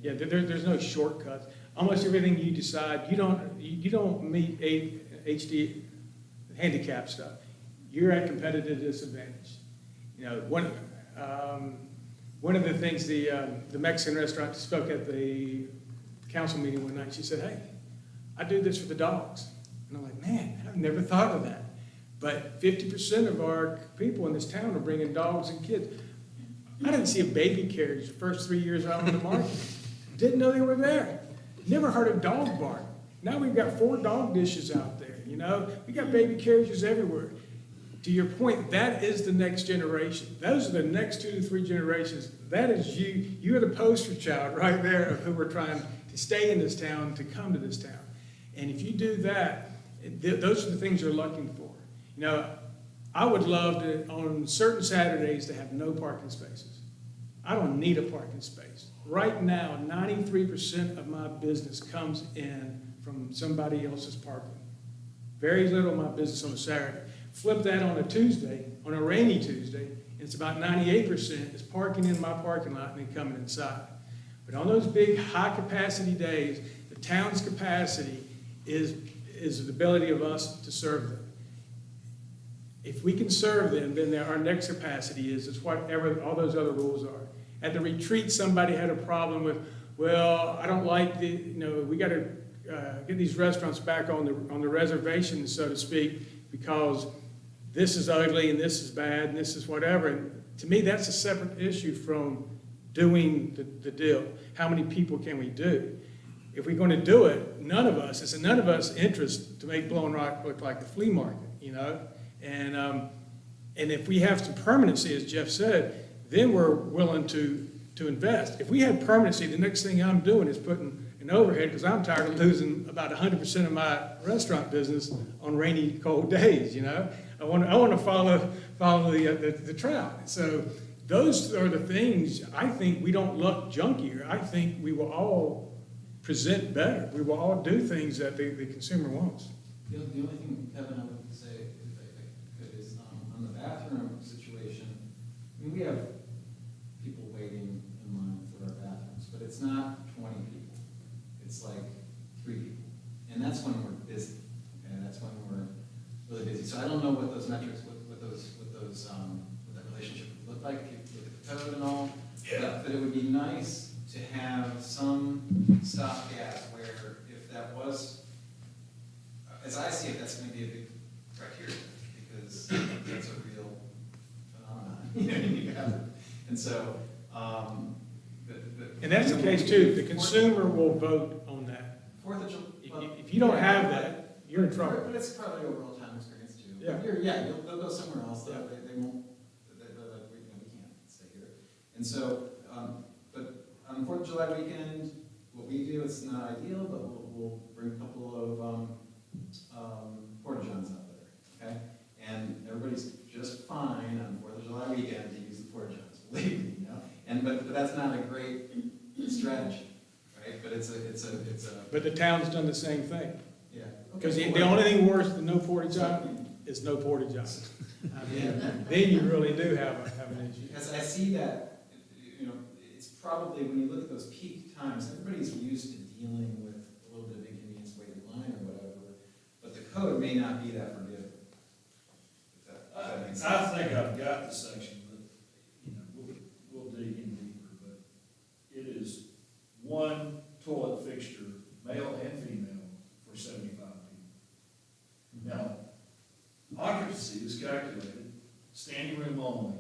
Yeah, there's no shortcuts. Almost everything you decide, you don't meet HD handicap stuff. You're at competitive disadvantage. You know, one of the things, the Mexican restaurant spoke at the council meeting one night. She said, hey, I do this for the dogs. And I'm like, man, I've never thought of that. But 50% of our people in this town are bringing dogs and kids. I didn't see a baby carriage the first 3 years I was in the market. Didn't know they were there. Never heard of dog bark. Now we've got 4 dog dishes out there, you know? We got baby carriages everywhere. To your point, that is the next generation. Those are the next 2 to 3 generations. That is you. You are the poster child right there of who we're trying to stay in this town, to come to this town. And if you do that, those are the things you're looking for. You know, I would love to, on certain Saturdays, to have no parking spaces. I don't need a parking space. Right now, 93% of my business comes in from somebody else's parking. Very little of my business on a Saturday. Flip that on a Tuesday, on a rainy Tuesday, and it's about 98% is parking in my parking lot and then coming inside. But on those big high-capacity days, the town's capacity is the ability of us to serve them. If we can serve them, then our next capacity is whatever all those other rules are. At the retreat, somebody had a problem with, well, I don't like we got to get these restaurants back on the reservation, so to speak, because this is ugly and this is bad and this is whatever. And to me, that's a separate issue from doing the deal. How many people can we do? If we're gonna do it, it's in none of us' interest to make Blowing Rock look like a flea market, you know? And if we have some permanency, as Jeff said, then we're willing to invest. If we had permanency, the next thing I'm doing is putting an overhead, because I'm tired of losing about 100% of my restaurant business on rainy, cold days, you know? I want to follow the trout. So those are the things, I think we don't look junkier. I think we will all present better. We will all do things that the consumer wants. The only thing, Kevin, I would say, if I could, is on the bathroom situation, I mean, we have people waiting in line for our bathrooms, but it's not 20 people. It's like 3 people. And that's when we're busy, okay? That's when we're really busy. So I don't know what those metrics, what that relationship would look like if you look at the code and all. Yeah. But it would be nice to have some stopgap where if that was, as I see it, that's going to be a big criteria because that's a real phenomenon. And so, And that's the case too. The consumer will vote on that. 4th of July. If you don't have that, you're in trouble. But it's probably overall time experience too. Yeah. They'll go somewhere else. They won't. They're like, we can't stay here. And so, but on the 4th of July weekend, what we do, it's not ideal, but we'll bring a couple of porta johns out there, okay? And everybody's just fine on 4th of July weekend to use the porta johns, believe me, you know. And but that's not a great strategy, right? But it's a. But the town's done the same thing. Yeah. Because the only thing worse than no porta john is no porta john. I mean, then you really do have an issue. Because I see that, you know, it's probably, when you look at those peak times, everybody's used to dealing with a little bit of inconvenience waiting in line or whatever, but the code may not be that forgiving. If that makes sense. I think I've got the section, but, you know, we'll dig in deeper, but it is one toilet fixture, male and female, for 75 people. Now, occupancy is calculated, standing room only,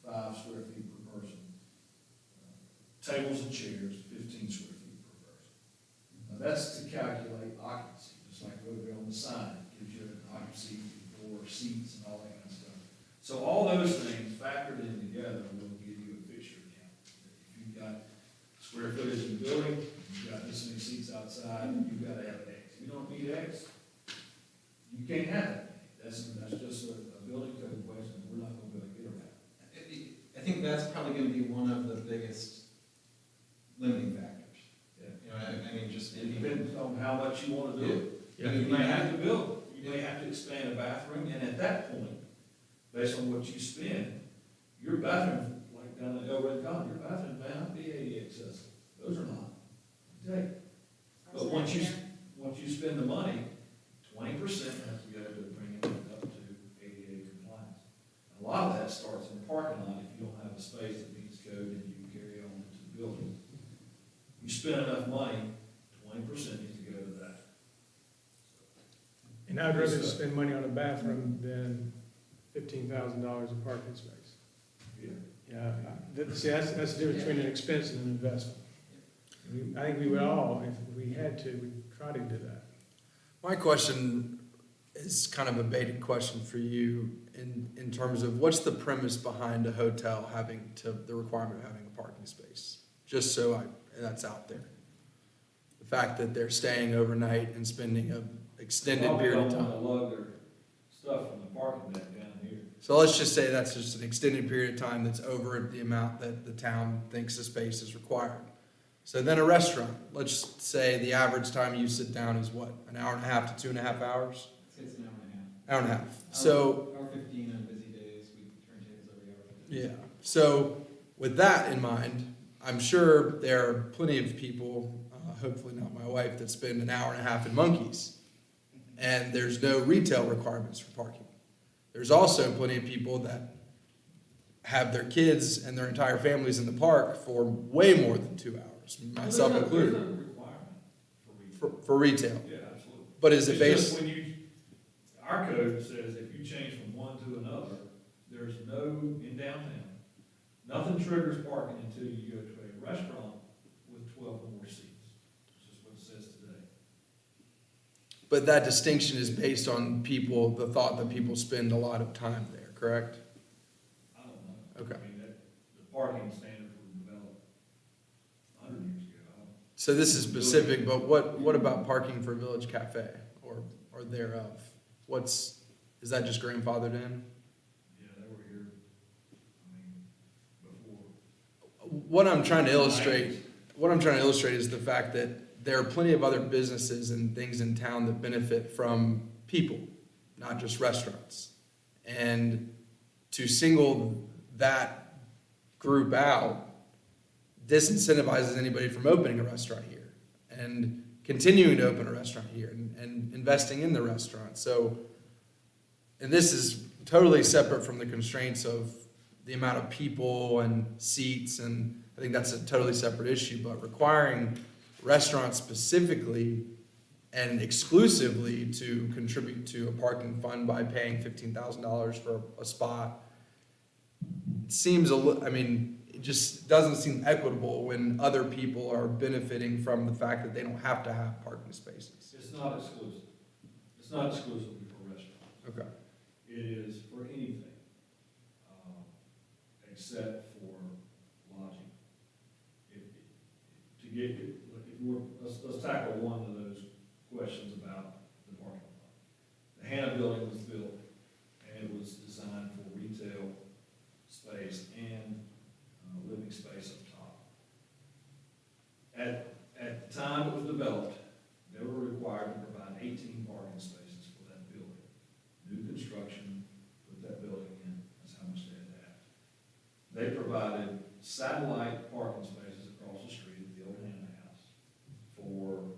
5 square feet per person. Tables and chairs, 15 square feet per person. Now, that's to calculate occupancy, just like over there on the sign, it gives you an occupancy for seats and all that kind of stuff. So all those things factored in together will give you a fixture count. If you've got square footage in the building, you've got this many seats outside, you've got to have X. If you don't meet X, you can't have it. That's just a building code question, we're not going to be able to get around. I think that's probably going to be one of the biggest limiting factors. Yeah. You know, I mean, just. It depends on how much you want to do it. Yeah. You may have to build, you may have to expand a bathroom, and at that point, based on what you spend, your bathroom, like down at El Red Con, your bathroom may not be ADA accessible. Those are not. Okay. But once you spend the money, 20% has to go to bringing it up to ADA compliance. And a lot of that starts in the parking lot if you don't have a space that meets code and you can carry on into the building. You spend enough money, 20% needs to go to that. And I'd rather spend money on a bathroom than $15,000 a parking space. Yeah. Yeah, see, that's the difference between an expense and an investment. I think we would all, if we had to, we'd try to do that. My question is kind of a baited question for you in terms of what's the premise behind a hotel the requirement of having a parking space? Just so that's out there. The fact that they're staying overnight and spending an extended period of time. Probably don't want to lug their stuff from the parking deck down here. So let's just say that's just an extended period of time that's over the amount that the town thinks the space is required. So then a restaurant, let's say the average time you sit down is what, an hour and a half to 2.5 hours? It's an hour and a half. Hour and a half. So, Hour 15 on busy days, we turn tables every hour 15. yeah. So with that in mind, I'm sure there are plenty of people, hopefully not my wife, that spend an hour and a half in Monkeys. And there's no retail requirements for parking. There's also plenty of people that have their kids and their entire families in the park for way more than 2 hours, myself included, There's a requirement for retail. for retail. Yeah, absolutely. But is it It's just based? when our code says if you change from 1 to no, in downtown, nothing triggers parking until you go to a restaurant with 12 or more seats. This is what it says today. But that distinction is based on people, the thought that people spend a lot of time there, correct? I don't know. Okay. I mean, the parking standards were developed 100 years ago. So this is specific, but what about parking for Village Cafe or thereof? Is that just grandfathered in? Yeah, they were here, I mean, before. What I'm trying to illustrate is the fact that there are plenty of other businesses and things in town that benefit from people, not just restaurants. And to single that group out disincentivizes anybody from opening a restaurant here and continuing to open a restaurant here and investing in the restaurant. So, and this is totally separate from the constraints of the amount of people and seats, and I think that's a totally separate issue, but requiring restaurants specifically and exclusively to contribute to a parking fund by paying $15,000 for a spot seems it just doesn't seem equitable when other people are benefiting from the fact that they don't have to have parking spaces. It's not exclusive. It's not exclusively for restaurants. Okay. It is for anything, except for lodging. Let's tackle one of those questions about the parking lot. The Hannah building was built, and it was designed for retail space and living space up top. At the time it was developed, they were required to provide 18 parking spaces for that building. New construction, put that building in, that's how much they had to have. They provided satellite parking spaces across the street at the old Hannah House for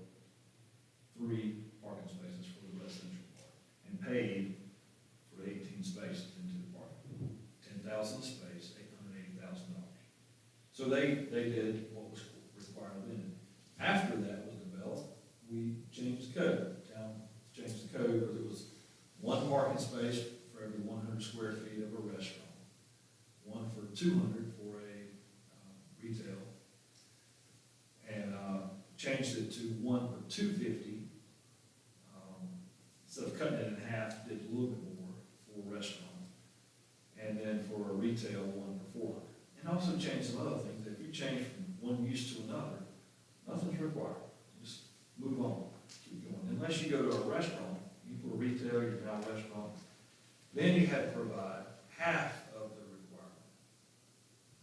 3 parking spaces for the residential part, and paid for 18 spaces into the parking. 10,000 a space, $880,000. So they did what was required then. After that was developed, we changed the code. Town changed the code because it was 1 parking space for every 100 square feet of a restaurant, 1 for 200 for a retail, and changed it to 1 for 250. Instead of cutting it in half, did a little bit more for a restaurant, and then for a retail, 1 for 400. And also changed some other things. If you change from one use to another, nothing's required. Just move on, keep going. Unless you go to a restaurant, you go to retail, you're now a restaurant, then you have to provide half of the requirement.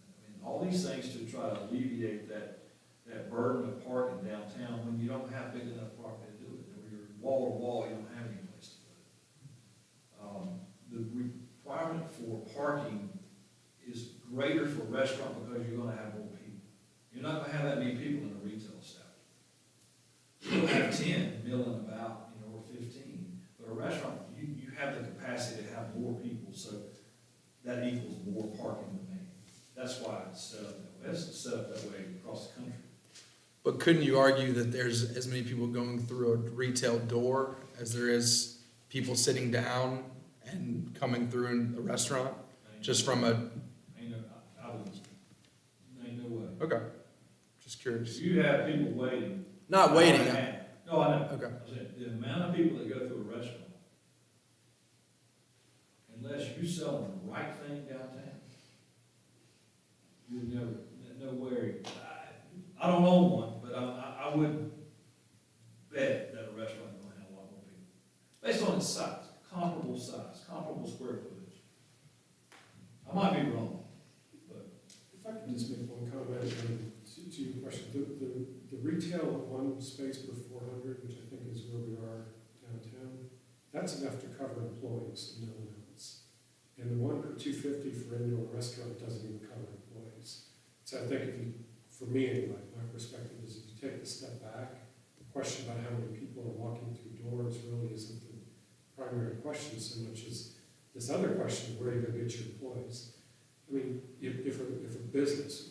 I mean, all these things to try to alleviate that burden of parking downtown when you don't have big enough property to do it. When you're wall to wall, you don't have any place to put it. The requirement for parking is greater for a restaurant because you're gonna have more people. You're not gonna have that many people in a retail establishment. You'll have 10 milling about, or 15. But a restaurant, you have the capacity to have more people, so that equals more parking demand. That's why it's set up that way. It's set up that way across the country. But couldn't you argue that there's as many people going through a retail door as there is people sitting down and coming through in a restaurant? Just from a, Ain't no way. okay, just curious. You have people waiting. Not waiting. No, I know. Okay. I said, the amount of people that go through a restaurant, unless you sell them the right thing downtown, you never, no way. I don't own one, but I would bet that a restaurant is gonna have a lot more people. Based on its size, comparable square footage. I might be wrong, but. If I could just make one comment to your question, the retail at 1 space per 400, which I think is where we are downtown, that's enough to cover employees and no one else. And the 1 per 250 for indoor restaurant doesn't even cover employees. So I think for me anyway, my perspective is if you take a step back, the question about how many people are walking through doors really isn't the primary question so much as this other question of where you're going to get your employees. I mean, if a business,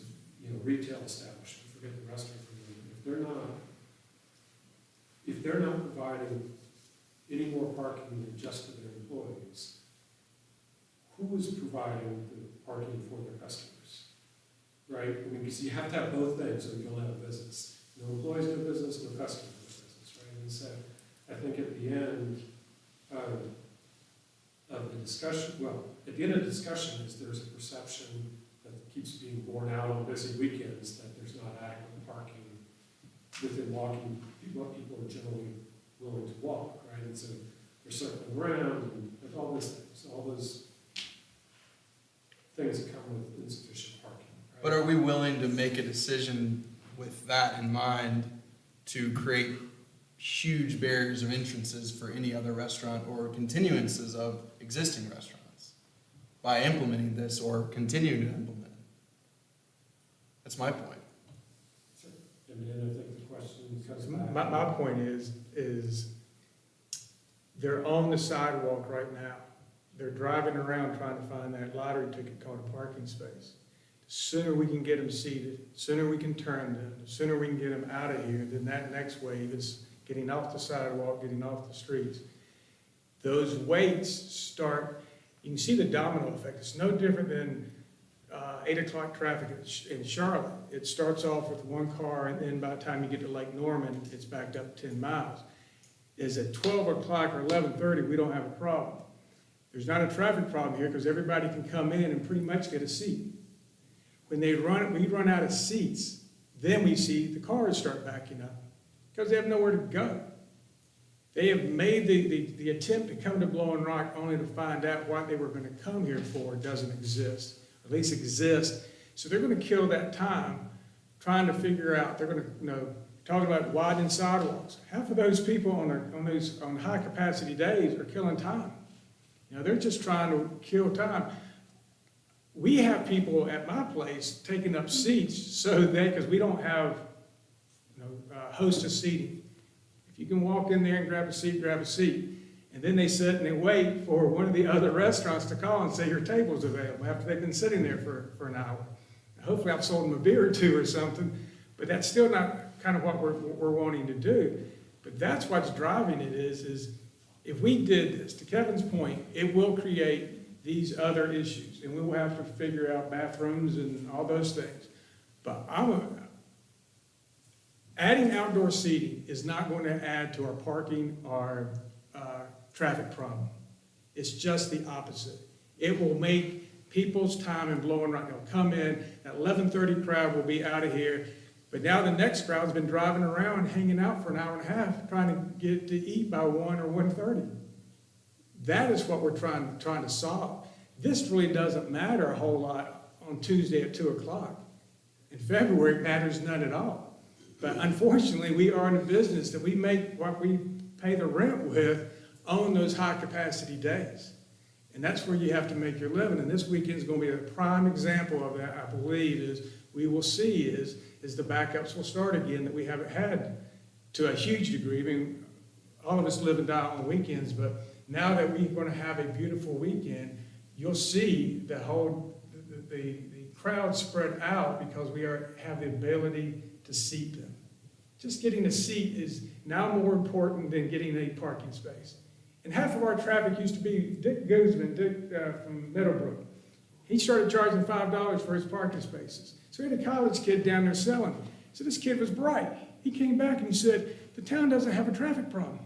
retail establishment, forget the restaurant for a minute, if they're not providing any more parking than just to their employees, who is providing the parking for their customers? Right? I mean, because you have to have both things, or you'll have a business. No employees, no business, no customers, no business, right? And so I think at the end of the discussion, well, at the end of the discussion is there's a perception that keeps being borne out on busy weekends that there's not adequate parking within walking, what people are generally willing to walk, right? And so they're circling around and all those things, all those things that come with insufficient parking, right? But are we willing to make a decision with that in mind to create huge barriers of entrances for any other restaurant or continuances of existing restaurants by implementing this or continuing to implement it? That's my point. And then I think the question comes back. My point is they're on the sidewalk right now. They're driving around trying to find that lottery ticket called a parking space. The sooner we can get them seated, the sooner we can turn them, the sooner we can get them out of here, then that next wave is getting off the sidewalk, getting off the streets. Those waits start, you can see the domino effect. It's no different than 8 o'clock traffic in Charlotte. It starts off with one car, and then by the time you get to Lake Norman, it's backed up 10 miles. Is at 12 o'clock or 11:30, we don't have a problem. There's not a traffic problem here because everybody can come in and pretty much get a seat. When we run out of seats, then we see the cars start backing up because they have nowhere to go. They have made the attempt to come to Blowing Rock only to find out what they were going to come here for doesn't exist, at least exist. So they're going to kill that time trying to figure out, they're going to, talking about widening sidewalks. Half of those people on high capacity days are killing time. They're just trying to kill time. We have people at my place taking up seats so because we don't have hostess seating. If you can walk in there and grab a seat, grab a seat. And then they sit and they wait for one of the other restaurants to call and say your table's available after they've been sitting there for an hour. Now, hopefully I've sold them a beer or two or something, but that's still not kind of what we're wanting to do. But that's what's driving it is if we did this, to Kevin's point, it will create these other issues, and we will have to figure out bathrooms and all those things. But adding outdoor seating is not going to add to our parking or traffic problem. It's just the opposite. It will make people's time in Blowing Rock, they'll come in, that 11:30 crowd will be out of here, but now the next crowd's been driving around, hanging out for an hour and a half, trying to get to eat by 1 or 1:30. That is what we're trying to solve. This really doesn't matter a whole lot on Tuesday at 2 o'clock. In February, it matters none at all. But unfortunately, we are in a business that we make what we pay the rent with on those high-capacity days. And that's where you have to make your living. And this weekend is going to be a prime example of that, I believe, is we will see is the backups will start again that we haven't had to a huge degree. I mean, all of us live and die on weekends, but now that we're going to have a beautiful weekend, you'll see the crowd spread out because we have the ability to seat them. Just getting a seat is now more important than getting a parking space. And half of our traffic used to be Dick Guzman, from Meadowbrook. He started charging $5 for his parking spaces. So he had a college kid down there selling. So this kid was bright. He came back and he said, the town doesn't have a traffic problem.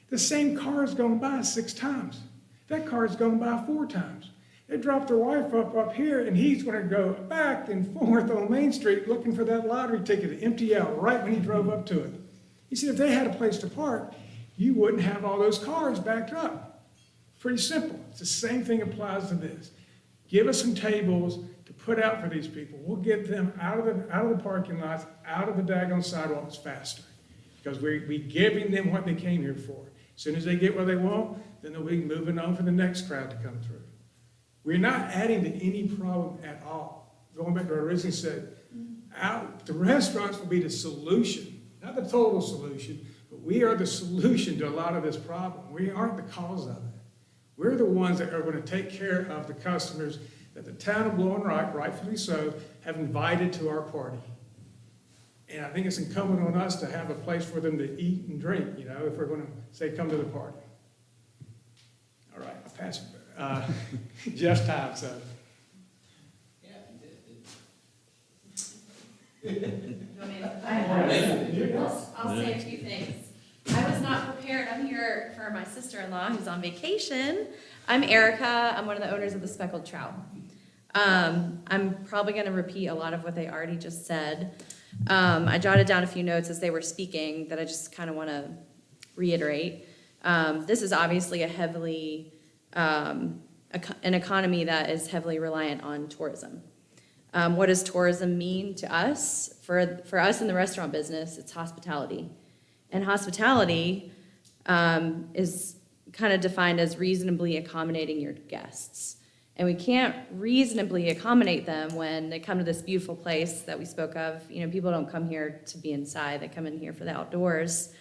The same car has gone by 6 times. That car has gone by 4 times. They dropped their wife up here, and he's going to go back and forth on Main Street looking for that lottery ticket to empty out right when he drove up to it. He said, if they had a place to park, you wouldn't have all those cars backed up. Pretty simple. It's the same thing applies to this. Give us some tables to put out for these people. We'll get them out of the parking lots, out of the daggone sidewalks faster. Because we're giving them what they came here for. As soon as they get what they want, then they'll be moving on for the next crowd to come through. We're not adding to any problem at all. Going back to what I originally said, the restaurants will be the solution, not the total solution, but we are the solution to a lot of this problem. We aren't the cause of it. We're the ones that are going to take care of the customers that the town of Blowing Rock, rightfully so, have invited to our party. And I think it's incumbent on us to have a place for them to eat and drink, if we're going to say, come to the party. All right, I'll pass it back. Jeff's time, so. I'll say a few things. I was not prepared. I'm here for my sister-in-law who's on vacation. I'm Erica. I'm one of the owners of the Speckled Trout. I'm probably going to repeat a lot of what they already just said. I jotted down a few notes as they were speaking that I just kind of want to reiterate. This is obviously a heavily, an economy that is heavily reliant on tourism. What does tourism mean to us? For us in the restaurant business, it's hospitality. And hospitality is kind of defined as reasonably accommodating your guests. And we can't reasonably accommodate them when they come to this beautiful place that we spoke of. You know, people don't come here to be inside, they come in here for the outdoors.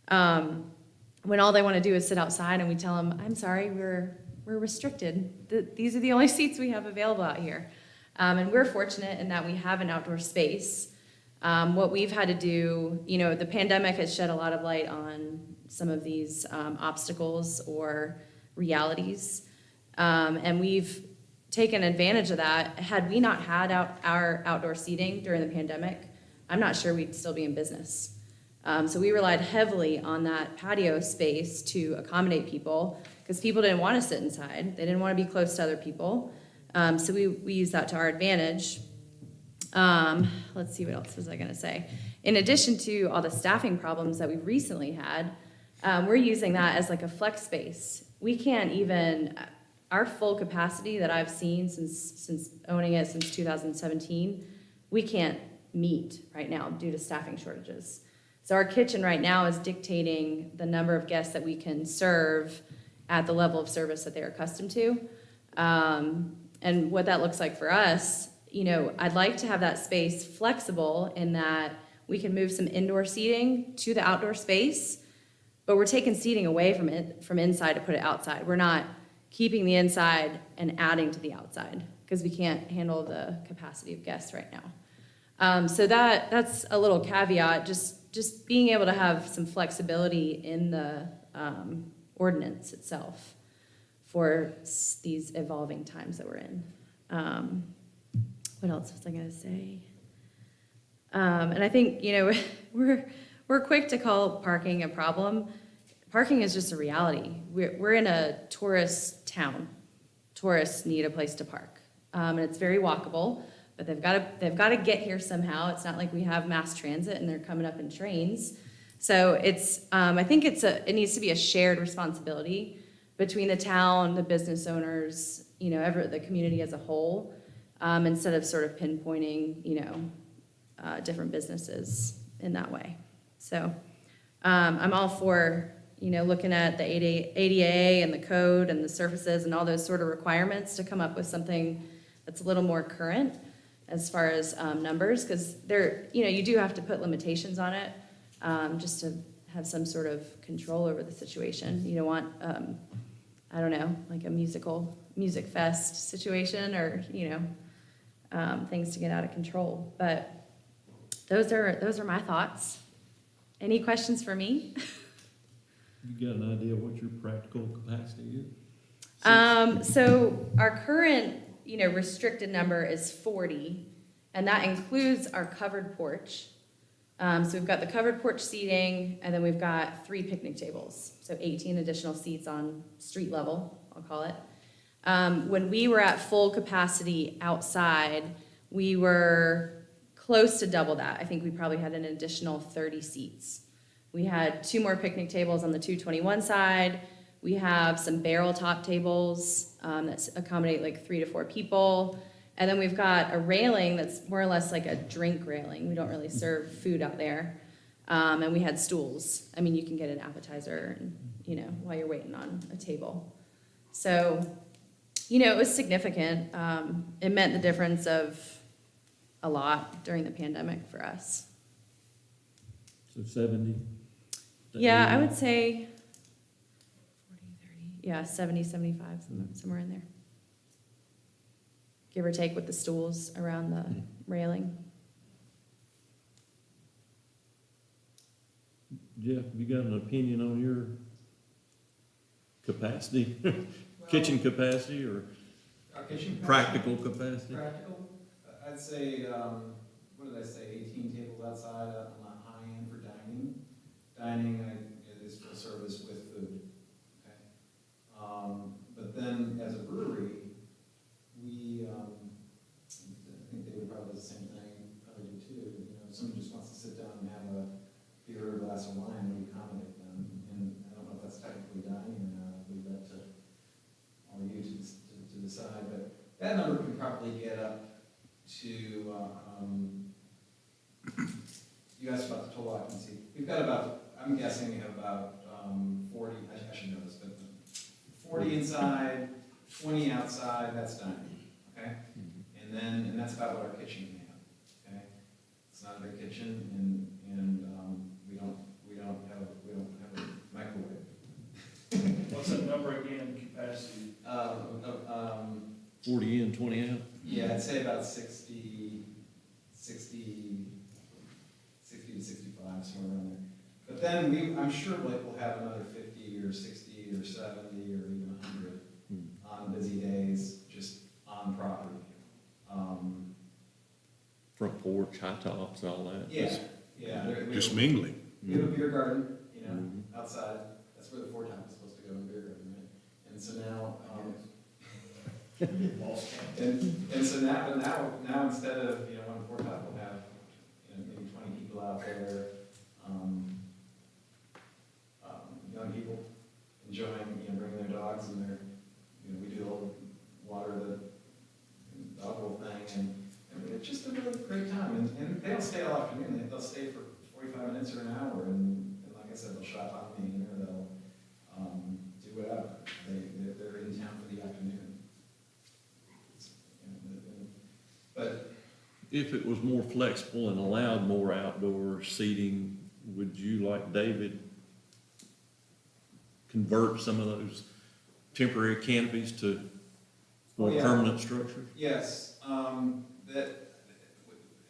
When all they want to do is sit outside and we tell them, I'm sorry, we're restricted. These are the only seats we have available out here. And we're fortunate in that we have an outdoor space. What we've had to do, you know, the pandemic has shed a lot of light on some of these obstacles or realities. And we've taken advantage of that. Had we not had our outdoor seating during the pandemic, I'm not sure we'd still be in business. So we relied heavily on that patio space to accommodate people because people didn't want to sit inside. They didn't want to be close to other people. So we use that to our advantage. Let's see, what else was I going to say? In addition to all the staffing problems that we recently had, we're using that as like a flex space. We can't even, our full capacity that I've seen since owning it since 2017, we can't meet right now due to staffing shortages. So our kitchen right now is dictating the number of guests that we can serve at the level of service that they're accustomed to. And what that looks like for us, you know, I'd like to have that space flexible in that we can move some indoor seating to the outdoor space, but we're taking seating away from inside to put it outside. We're not keeping the inside and adding to the outside because we can't handle the capacity of guests right now. So that's a little caveat, just being able to have some flexibility in the ordinance itself for these evolving times that we're in. What else was I going to say? And I think, you know, we're quick to call parking a problem. Parking is just a reality. We're in a tourist town. Tourists need a place to park, and it's very walkable. But they've got to get here somehow. It's not like we have mass transit and they're coming up in trains. So it's I think it needs to be a shared responsibility between the town, the business owners, you know, the community as a whole. Instead of sort of pinpointing, you know, different businesses in that way. So I'm all for, you know, looking at the ADA and the code and the surfaces and all those sort of requirements to come up with something that's a little more current as far as numbers, because you know, you do have to put limitations on it just to have some sort of control over the situation. You don't want, I don't know, like a music fest situation or, you know, things to get out of control. But those are my thoughts. Any questions for me? You got an idea what your practical capacity is? So our current, you know, restricted number is 40, and that includes our covered porch. So we've got the covered porch seating, and then we've got 3 picnic tables, so 18 additional seats on street level, I'll call it. When we were at full capacity outside, we were close to double that. I think we probably had an additional 30 seats. We had 2 more picnic tables on the 221 side. We have some barrel top tables that accommodate like 3 to 4 people. And then we've got a railing that's more or less like a drink railing. We don't really serve food out there. And we had stools. I mean, you can get an appetizer, and, you know, while you're waiting on a table. So, you know, it was significant. It meant the difference of a lot during the pandemic for us. So 70? to Yeah, 80? I would say 40, 30, yeah, 70, 75, somewhere in there. Give or take with the stools around the railing. Jeff, you got an opinion on your capacity? kitchen capacity or Our kitchen. practical capacity? Practical, I'd say, what did I say, 18 tables outside on the high end for dining. Dining, it is full service with food, okay? But then as a brewery, we, I think they would probably do the same thing, probably do too. You know, if someone just wants to sit down and have a beer or a glass of wine, we accommodate them. And I don't know if that's technically dining or not, I'll leave that to all you to decide, but that number can probably get up to, you asked about the total occupancy. We've got about, I'm guessing we have about 40, I should know this, but 40 inside, 20 outside, that's dining, okay? And that's about what our kitchen can have, okay? It's not a big kitchen, and we don't have a microwave. What's that number again, capacity? 40 in, 20 out? Yeah, I'd say about 60 to 65, somewhere around there. But then I'm sure we'll have another 50 or 60 or 70 or even 100 on busy days, just on property. Front porch, high tops, all that? Yeah, yeah. Just mingling. We have a beer garden, you know, outside. That's where the four times is supposed to go in beer garden, right? And so now, and so now instead of, you know, one four top, we'll have, you know, maybe 20 people out there, young people enjoying, you know, bringing their dogs and their, you know, we do all the water, the dog bowl thing, and it's just a really great time. And they don't stay all afternoon, they'll stay for 45 minutes or an hour, and like I said, they'll shop on me, or they'll do whatever. They're in town for the afternoon. But If it was more flexible and allowed more outdoor seating, would you, like David, convert some of those temporary canopies to more Oh, yeah. permanent structures? yes, that,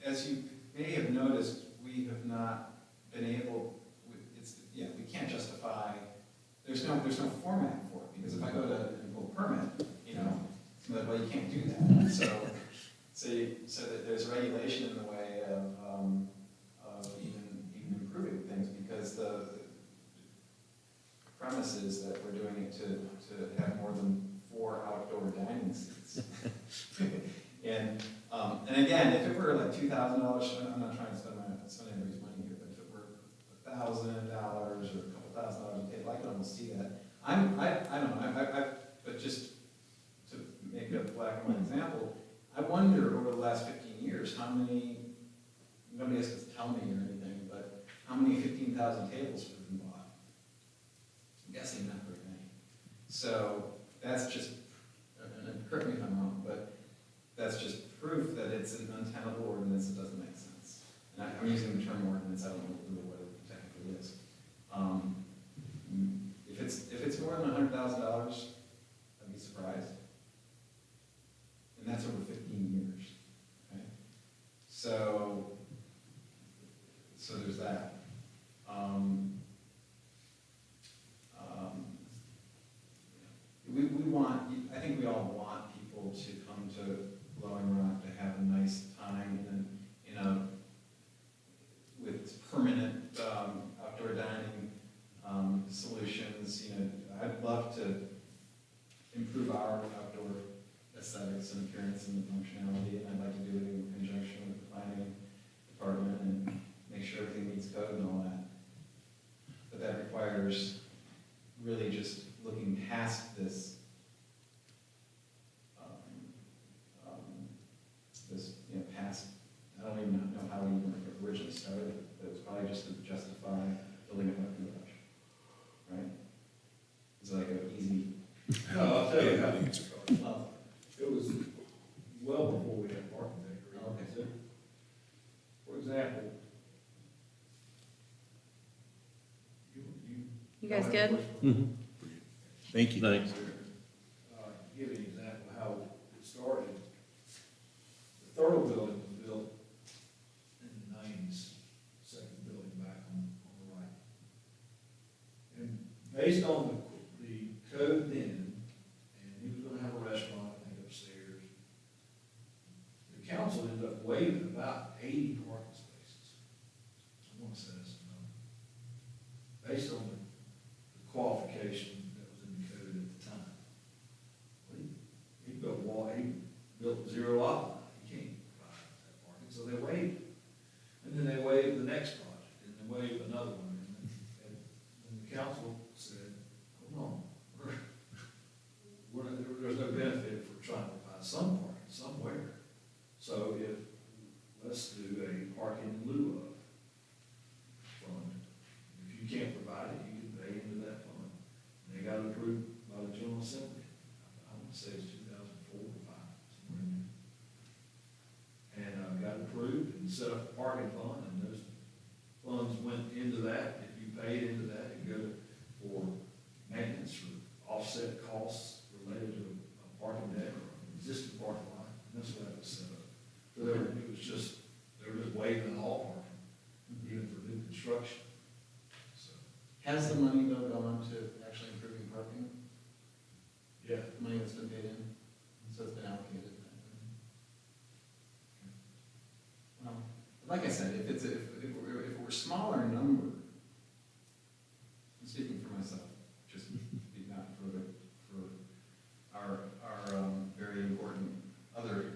as you may have noticed, we have not been able, we can't justify, there's no format for it, because if I go to and pull a permit, you know, it's like, well, you can't do that. So that there's regulation in the way of even improving things, because the premise is that we're doing it to have more than 4 outdoor dining seats. And again, if it were like $2,000, I'm not trying to spend anybody's money here, but if it were $1,000 or a couple $1,000 a table, I could almost see that. I don't know, but just to make a black and white example, I wonder over the last 15 years how many, nobody has to tell me or anything, but how many 15,000 tables have been bought? I'm guessing not very many. So that's just, and correct me if I'm wrong, but that's just proof that it's an untenable ordinance, it doesn't make sense. And I'm using the term ordinance, I don't know really what it technically is. If it's more than $100,000, I'd be surprised. And that's over 15 years, okay? So there's that. We want, I think we all want people to come to Blowing Rock to have a nice time with permanent outdoor dining solutions. You know, I'd love to improve our outdoor aesthetics and appearance and functionality, and I'd like to do it in conjunction with the planning department and make sure everything meets code and all that. But that requires really just looking past this, past, I don't even know how we even originally started it, but it was probably just to justify building a parking garage, right? It's like an easy. No, I'll tell you, Well, it was well before we had parking there. Okay. For example, You guys good? Thank you. Thanks. Give an example of how it started. The Thurl building was built in the 90s, second building back on the right. And based on the code then, and waiving about 80 parking spaces. I want to say that's the number. Based on the qualification that was in the code at the time. Well, he built wall, he built zero lot line, he can't provide that parking, so they waived it. And then they waived the next project, and they waived another one, and the council said, hold on, there's no benefit for trying to provide some parking somewhere. So let's do a parking in lieu of fund. If you can't provide it, you can pay into that fund. And they got it approved by the General Assembly. I want to say it's 2004 or 5, somewhere in there. And got it approved and set up a parking fund, and those funds went into that. If you paid into that, it go for maintenance or offset costs related to a parking deck or an existing parking lot. And that's what it was set up. So they were just waiving all parking, even for new construction. So, Has the money though gone to actually improving parking? yeah. The money that's been paid in, so it's been allocated. Well, like I said, if it were a smaller number, I'm speaking for myself, just not for our very important other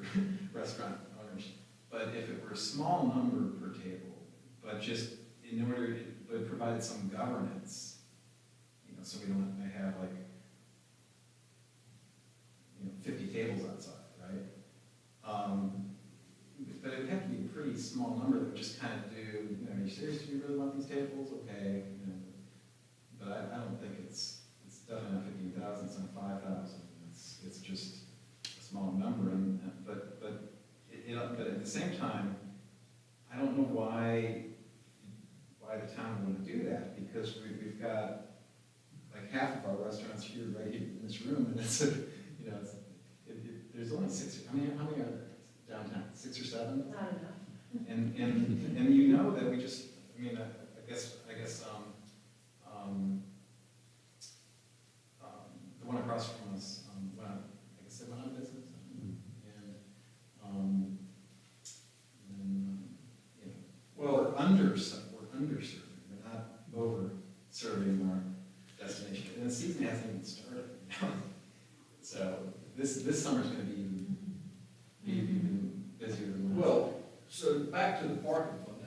restaurant owners. But if it were a small number per table, but just in order, but provided some governance, you know, so we don't have like, 50 tables outside, right? But it would have to be a pretty small number that would just kind of do, are you serious, do you really want these tables? Okay, but I don't think it's definitely not 15,000, it's not 5,000. It's just a small number, but at the same time, I don't know why the town would want to do that, because we've got like half of our restaurants here, right here in this room, and it's there's only 6. How many are there downtown? 6 or 7? Not enough. And you know that we just, I guess the one across from us, went out of business. We're underserving, we're not over-serving our destination. And the season hasn't even started. So this summer's gonna be even busier than last. Well, so back to the parking fund,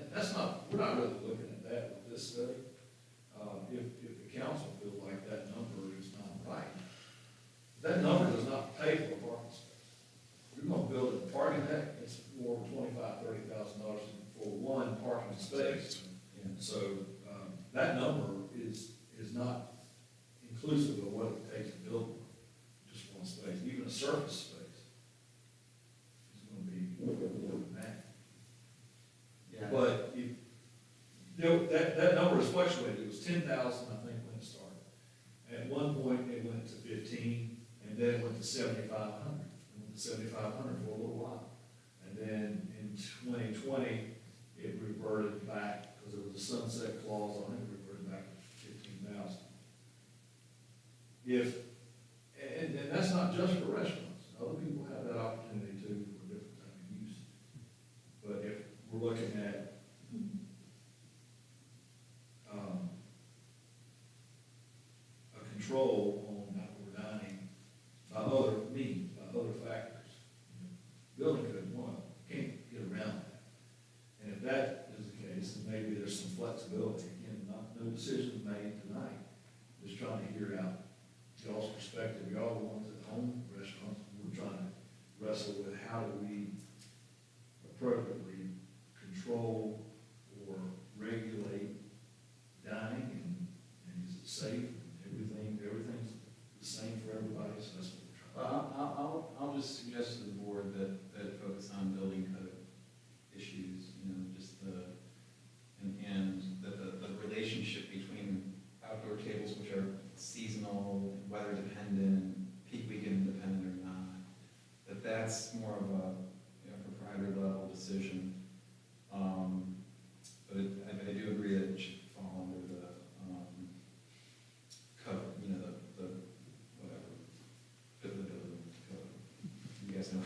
we're not really looking at that with this study. If the council feels like that number is not right, that number does not pay for a parking space. We're gonna build a parking deck, it's more than $25,000-$30,000 for one parking space. And so, that number is not inclusive of what it takes to build just one space, even a surface space is gonna be more than that. Yeah. But that number has fluctuated. It was 10,000, I think, when it started. At one point, it went to 15, and then it went to 7,500. It went to 7,500 for a little while. And then in 2020, it reverted back, because there was a sunset clause on it, it reverted back to 15,000. And that's not just for restaurants. Other people have that opportunity too for a different type of use. But if we're looking at a control on outdoor dining by other means, by other factors, building code, one, can't get around that. And if that is the case, then maybe there's some flexibility. Again, no decisions made tonight. Just trying to hear out y'all's perspective. Y'all the ones that own restaurants. We're trying to wrestle with how do we appropriately control or regulate dining, and is it safe? Everything's the same for everybody, so that's what we're trying. Well, I'll just suggest to the board that focus on building code issues, just and the relationship between outdoor tables, which are seasonal, weather dependent, peak weekend dependent or not, that's more of a proprietor level decision. But I do agree that it should fall under the code, the whatever, the building code. You guys know.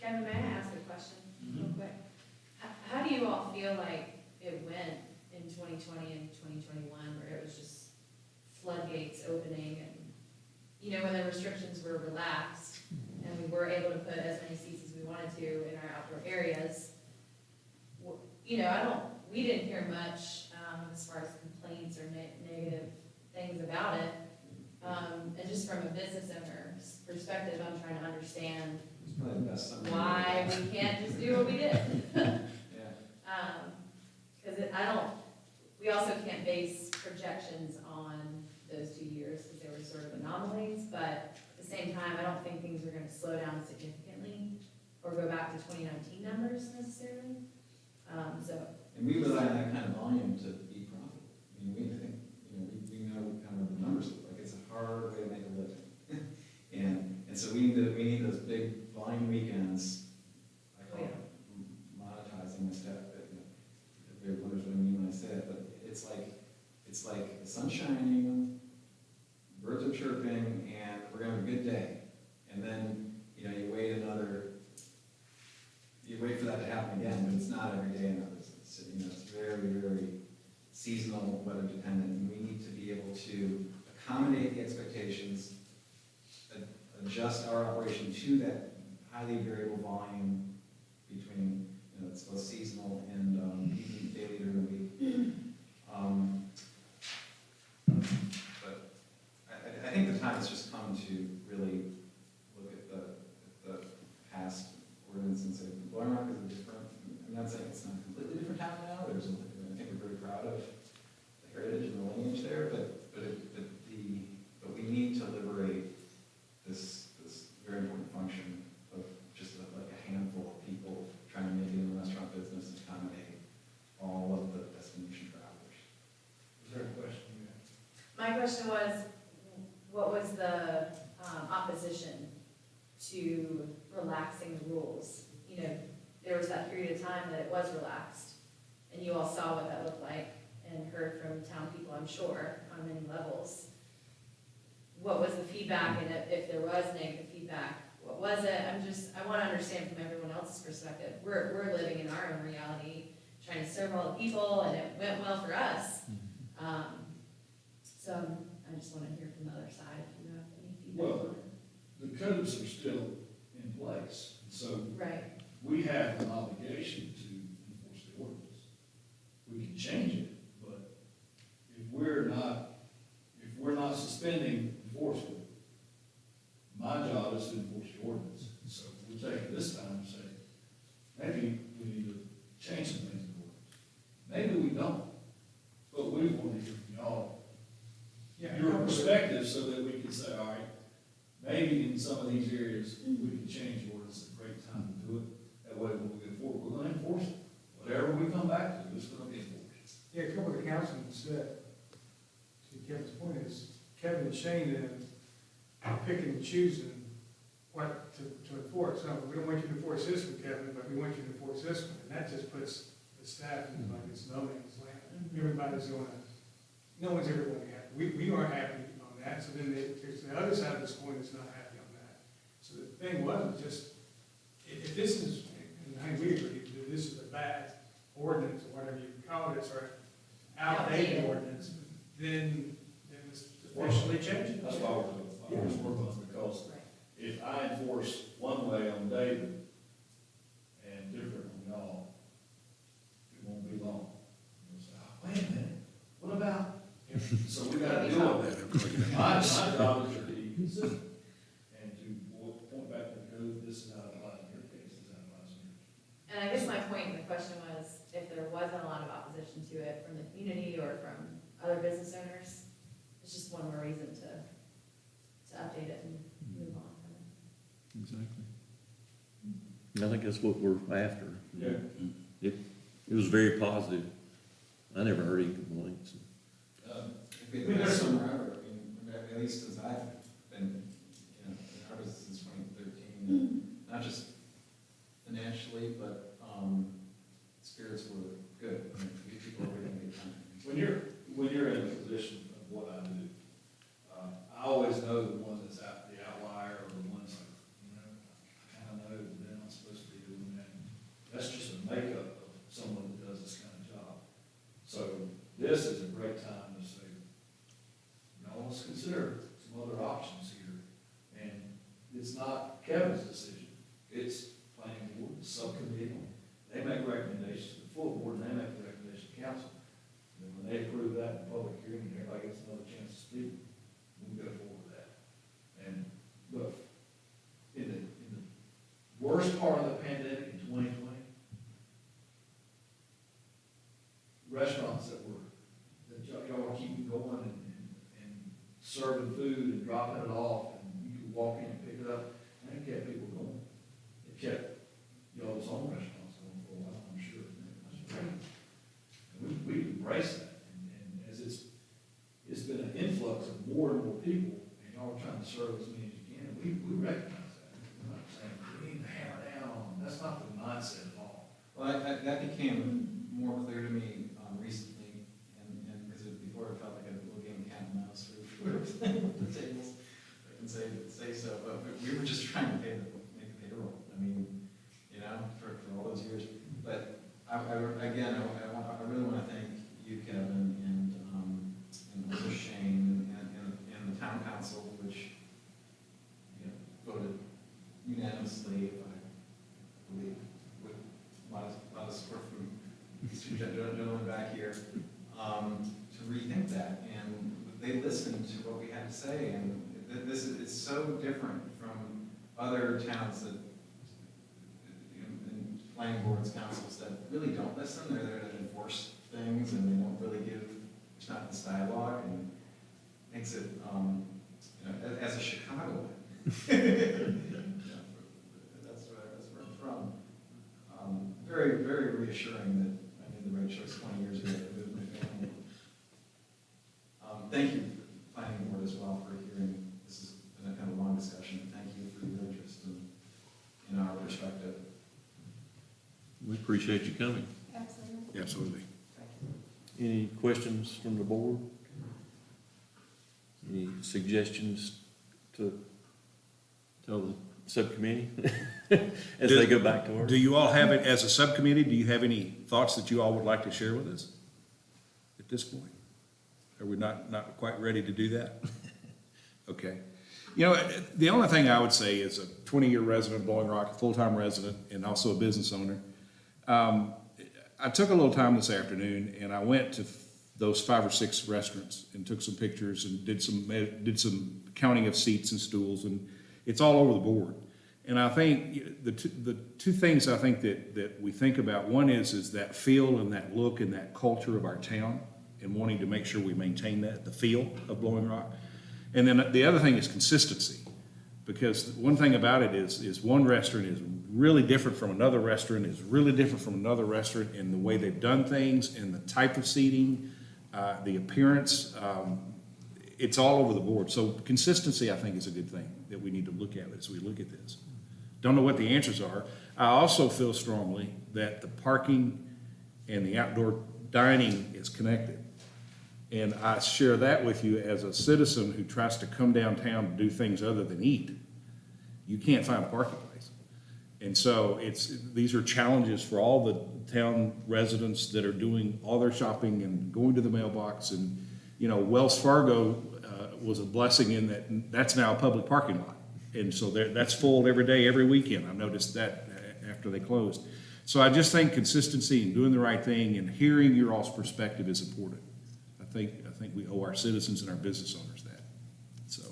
Kevin, may I ask a question real quick? feel like it went in 2020 and 2021, where it was just floodgates opening and, you know, when the restrictions were relaxed and we were able to put as many seats as we wanted to in our outdoor areas, you know, we didn't hear much, as far as complaints or negative things about it. And just from a business owner's perspective, I'm trying to understand It's probably the best summer. why we can't just do what we did. Yeah. Cause we also can't base projections on those 2 years, cause they were sort of anomalies, but at the same time, I don't think things are gonna slow down significantly or go back to 2019 numbers necessarily. And we rely on that kind of volume to be profitable. I mean, we think, you know, we know kind of what the numbers look like. It's a hard way to make a living. And so we need those big volume weekends. I call it monetizing the stuff that, you know, everybody wonders what I mean when I say it, but it's like the sun's shining, birds are chirping, and we're gonna have a good day. And then, you know, you wait for that to happen again, but it's not every day in our business. You know, it's very, very seasonal, weather dependent, and we need to be able to accommodate the expectations, adjust our operation to that highly variable volume between, you know, it's both seasonal and even daily during the week. But I think the time has just come to really look at the past ordinance and say, Blowing Rock is a different, I'm not saying it's not a completely different town now, I think we're very proud of the heritage and the lineage there, but we need to liberate this very important function of just like a handful of people trying to make it in the restaurant business and accommodate all of the destination travelers. Is there a question you have? My question was, what was the opposition to relaxing the rules? You know, there was that period of time that it was relaxed, and you all saw what that looked like and heard from town people, I'm sure, on many levels. What was the feedback, and if there was negative feedback, what was it? I want to understand from everyone else's perspective. We're living in our own reality, trying to serve all the people, and it went well for us. So I just want to hear from the other side if you have any feedback. Well, the codes are still in place, so Right. we have an obligation to enforce the ordinance. We can change it, but if we're not suspending enforcement, my job is to enforce the ordinance. So we're taking this time to say, maybe we need to change some things in the ordinance. Maybe we don't, but we want to hear from y'all, your perspective, so that we can say, all right, maybe in some of these areas, we can change the ordinance at a great time to do it. That way, when we go forward, we're gonna enforce it. Whatever we come back to, it's gonna be enforced. Yeah, a couple of the councilmen said, to Kevin's point is, Kevin and Shane then are picking and choosing what to enforce. No, we don't want you to enforce this one, Kevin, but we want you to enforce this one. And that just puts the staff in like it's no man's land. Everybody's no one's ever going to be happy. We aren't happy on that, so then there's the other side of this coin that's not happy on that. So the thing was just, if this is, and I think we agree, that this is a bad ordinance, or whatever you call it, or outdated ordinance, then it's officially changed. That's why we're working on it, because if I enforce one way on David and different on y'all, it won't be long. You'll say, oh, wait a minute, what about? So we gotta deal with that. My job is to be consistent and to point back to the code, this is how it applies in your case, this is how it applies in yours. And I guess my point in the question was, if there wasn't a lot of opposition to it from the community or from other business owners, it's just one more reason to update it and move on from it. Exactly. I think that's what we're after. Yeah. It was very positive. I never heard any complaints. We've been there forever, I mean, at least since I've been, you know, in our business since 2013, not just financially, but spirits were good. I mean, people were having a good time. When you're in a position of what I do, I always know the one that's the outlier, or the ones like, you know, I kind of know that they're not supposed to be doing that. That's just a makeup of someone that does this kind Kevin's decision. It's planning board, the subcommittee, they make recommendations to the full board, and they make the recommendation to council. And when they approve that in public hearing, everybody gets another chance to speak, we go forward with that. And look, in the worst part of the pandemic in 2020, restaurants that y'all were keeping going and serving food and dropping it off, and you could walk in and pick it up, and it kept people going. It kept y'all's own restaurants going for a while, I'm sure. And that's great. And we embrace that, and as it's been an influx of more and more people, and y'all are trying to serve as many as you can, we recognize that. We're not saying, we need to hammer down on them. That's not the mindset at all. Well, that became more clear to me recently, and because before it felt like a little game of cat and mouse for the tables. I can say so, but we were just trying to make the payroll. I mean, you know, for all those years. But I really want to thank you, Kevin, and also Shane, and the town council, which, you know, voted unanimously, I believe, with a lot of support from these two gentlemen back here, to rethink that. And they listened to what we had to say, and it's so different from other towns that, and planning boards, councils that really don't listen. They're there to enforce things, and they don't really give, there's not this dialogue, and makes it, you know, as a Chicagoan, that's where I'm from. Very, very reassuring that I made the right choice 20 years ago to move my family. Thank you, planning board, as well, for hearing. This has been a kind of long discussion. Thank you for your interest in our perspective. We appreciate you coming. Absolutely. Absolutely. Any questions from the board? Any suggestions to tell the subcommittee as they go back to work? Do you all have it as a subcommittee? Do you have any thoughts that you all would like to share with us at this point? Are we not quite ready to do that? Okay. You know, the only thing I would say is a 20-year resident of Blowing Rock, a full-time resident, and also a business owner. I took a little time this afternoon, and I went to those 5 or 6 restaurants and took some pictures and did some counting of seats and stools, and it's all over the board. And I think the two things I think that we think about, one is that feel and that look and that culture of our town, and wanting to make sure we maintain that, the feel of Blowing Rock. And then the other thing is consistency, because one thing about it is one restaurant is really different from another restaurant, is really different from another restaurant in the way they've done things, and the type of seating, the appearance, it's all over the board. So consistency, I think, is a good thing that we need to look at as we look at this. Don't know what the answers are. I also feel strongly that the parking and the outdoor dining is connected. And I share that with you as a citizen who tries to come downtown to do things other than eat. You can't find a parking place. And so these are challenges for all the town residents that are doing all their shopping and going to the mailbox. And, you know, Wells Fargo was a blessing in that that's now a public parking lot. And so that's full every day, every weekend. I've noticed that after they closed. So I just think consistency and doing the right thing and hearing your all's perspective is important. I think we owe our citizens and our business owners that. So.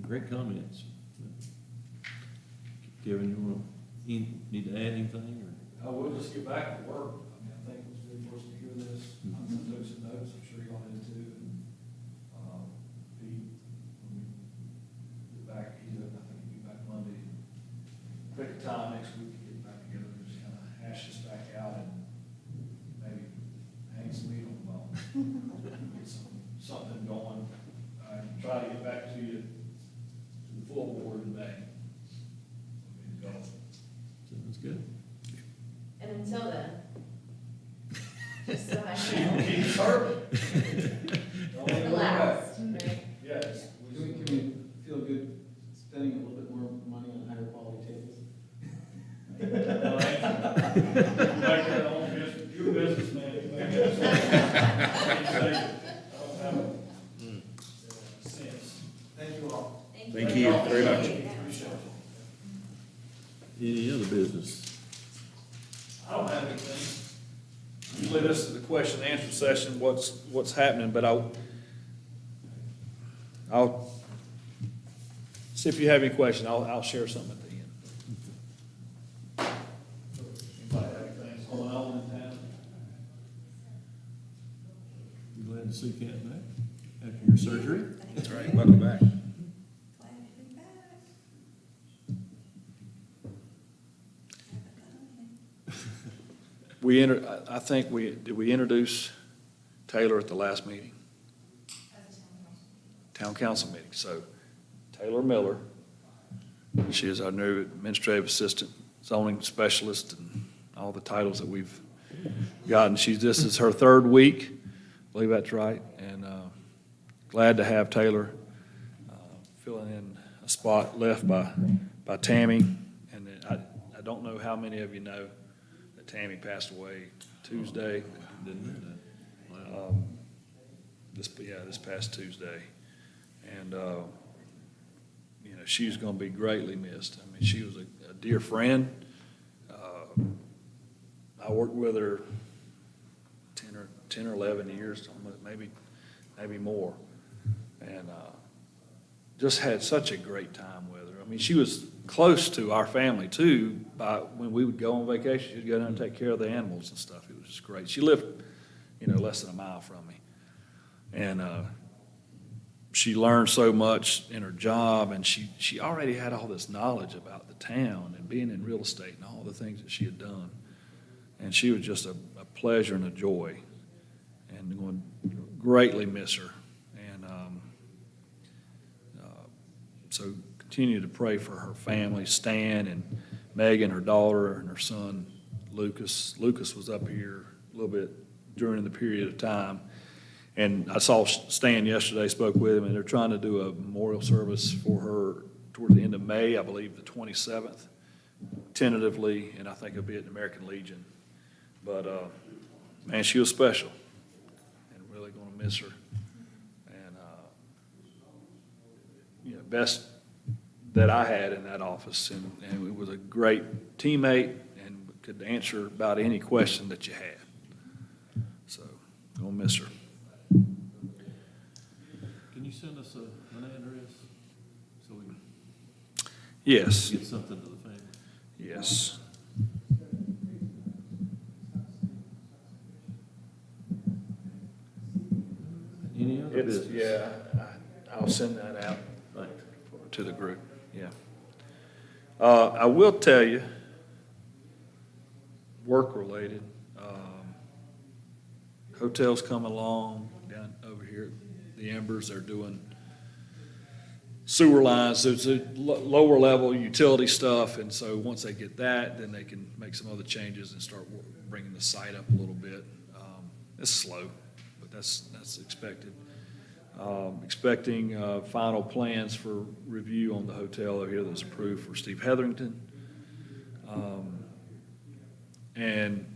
Great comments. Kevin, you need to add anything, or? I will just get back to work. I mean, I think it was good for us to hear this. I took some notes, I'm sure y'all did too. And, Pete, when we get back, I think he'll be back Monday. Pick a time next week to get back together and just kind of hash this back out and maybe hang some meat on the bone. Get something going. And try to get back to you, to the full board in May. Sounds good. And until then, just so I know, Keep serving. Don't let it go back. relax, right? Yes. Can we feel good spending a little bit more money on higher quality tables? Back to the own business, your business man, you make that. I don't have a sense. Thank you all. Thank Thank you very much. Any other business? I don't have anything. Usually this is the question and answer session, what's happening, but I'll see if you have any questions. I'll share something at the end. Anybody have anything going on in town? You glad to see Kat back after your surgery? That's right, welcome back. I think did we introduce Taylor at the last meeting? Town council meeting. So Taylor Miller, she is our new administrative assistant, zoning specialist, and all the titles that we've gotten. This is her third week, I believe that's right, and glad to have Taylor filling in a spot left by Tammy. And then I don't know how many of you know that Tammy passed away Tuesday. Didn't know that. Wow. This past Tuesday. And, she's going to be greatly missed. I mean, she was a dear friend. I worked with her 10 or 11 years, maybe more. And just had such a great time with her. I mean, she was close to our family, too. When we would go on vacation, she'd go down and take care of the animals and stuff. It was just great. She lived, less than a mile from me. And she learned so much in her job, and she already had all this knowledge about the town and being in real estate and all the things that she had done. And she was just a pleasure and a joy, and going to greatly miss her. And so continue to pray for her family, Stan and Megan, her daughter, and her son, Lucas. Lucas was up here a little bit during the period of time. And I saw Stan yesterday, spoke with him, and they're trying to do a memorial service for her toward the end of May, I believe the 27th, tentatively, and I think it'll be at the American Legion. But, man, she was special, and really going to miss her. And, best that I had in that office, and it was a great teammate and could answer about any question that you had. So, going to miss her. Can you send us an address so we can Yes, get something to the family? yes. Any other business? Yeah, I'll send that out Thanks. to the group, yeah. I will tell you, work-related, hotels come along down over here at the Embers. They're doing sewer lines, so it's a lower level utility stuff, and so once they get that, then they can make some other changes and start bringing the site up a little bit. It's slow, but that's expected. Expecting final plans for review on the hotel over here that's approved for Steve Hetherington. And,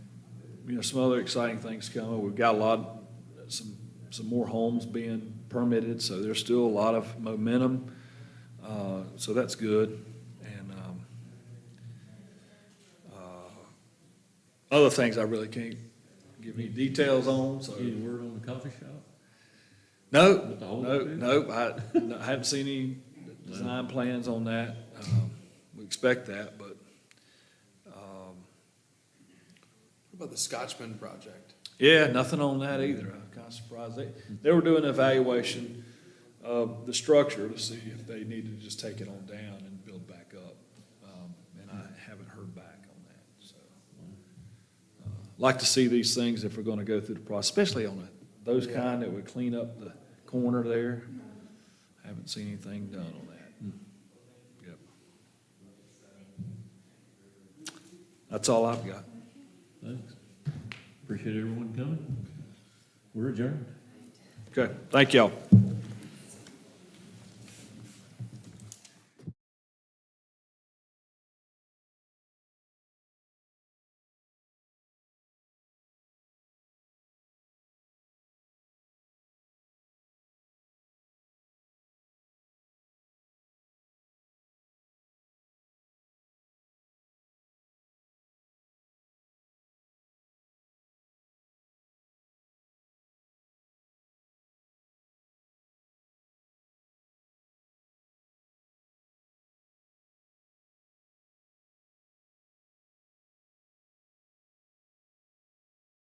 some other exciting things coming. We've got some more homes being permitted, so there's still a lot of momentum. So that's good. And other things I really can't give any details on, so. Any word on the coffee shop? No, I haven't seen any design plans on that. We expect that, but, What about the Scotchman project? yeah, nothing on that either. I'm kind of surprised. They were doing an evaluation of the structure to see if they needed to just take it on down and build back up. And I haven't heard back on that, so. Like to see these things if we're gonna go through the process, especially on those kind that would clean up the corner there. Haven't seen anything done on that. Yep. That's all I've got. Thanks. Appreciate everyone coming. We're adjourned. Okay, thank y'all.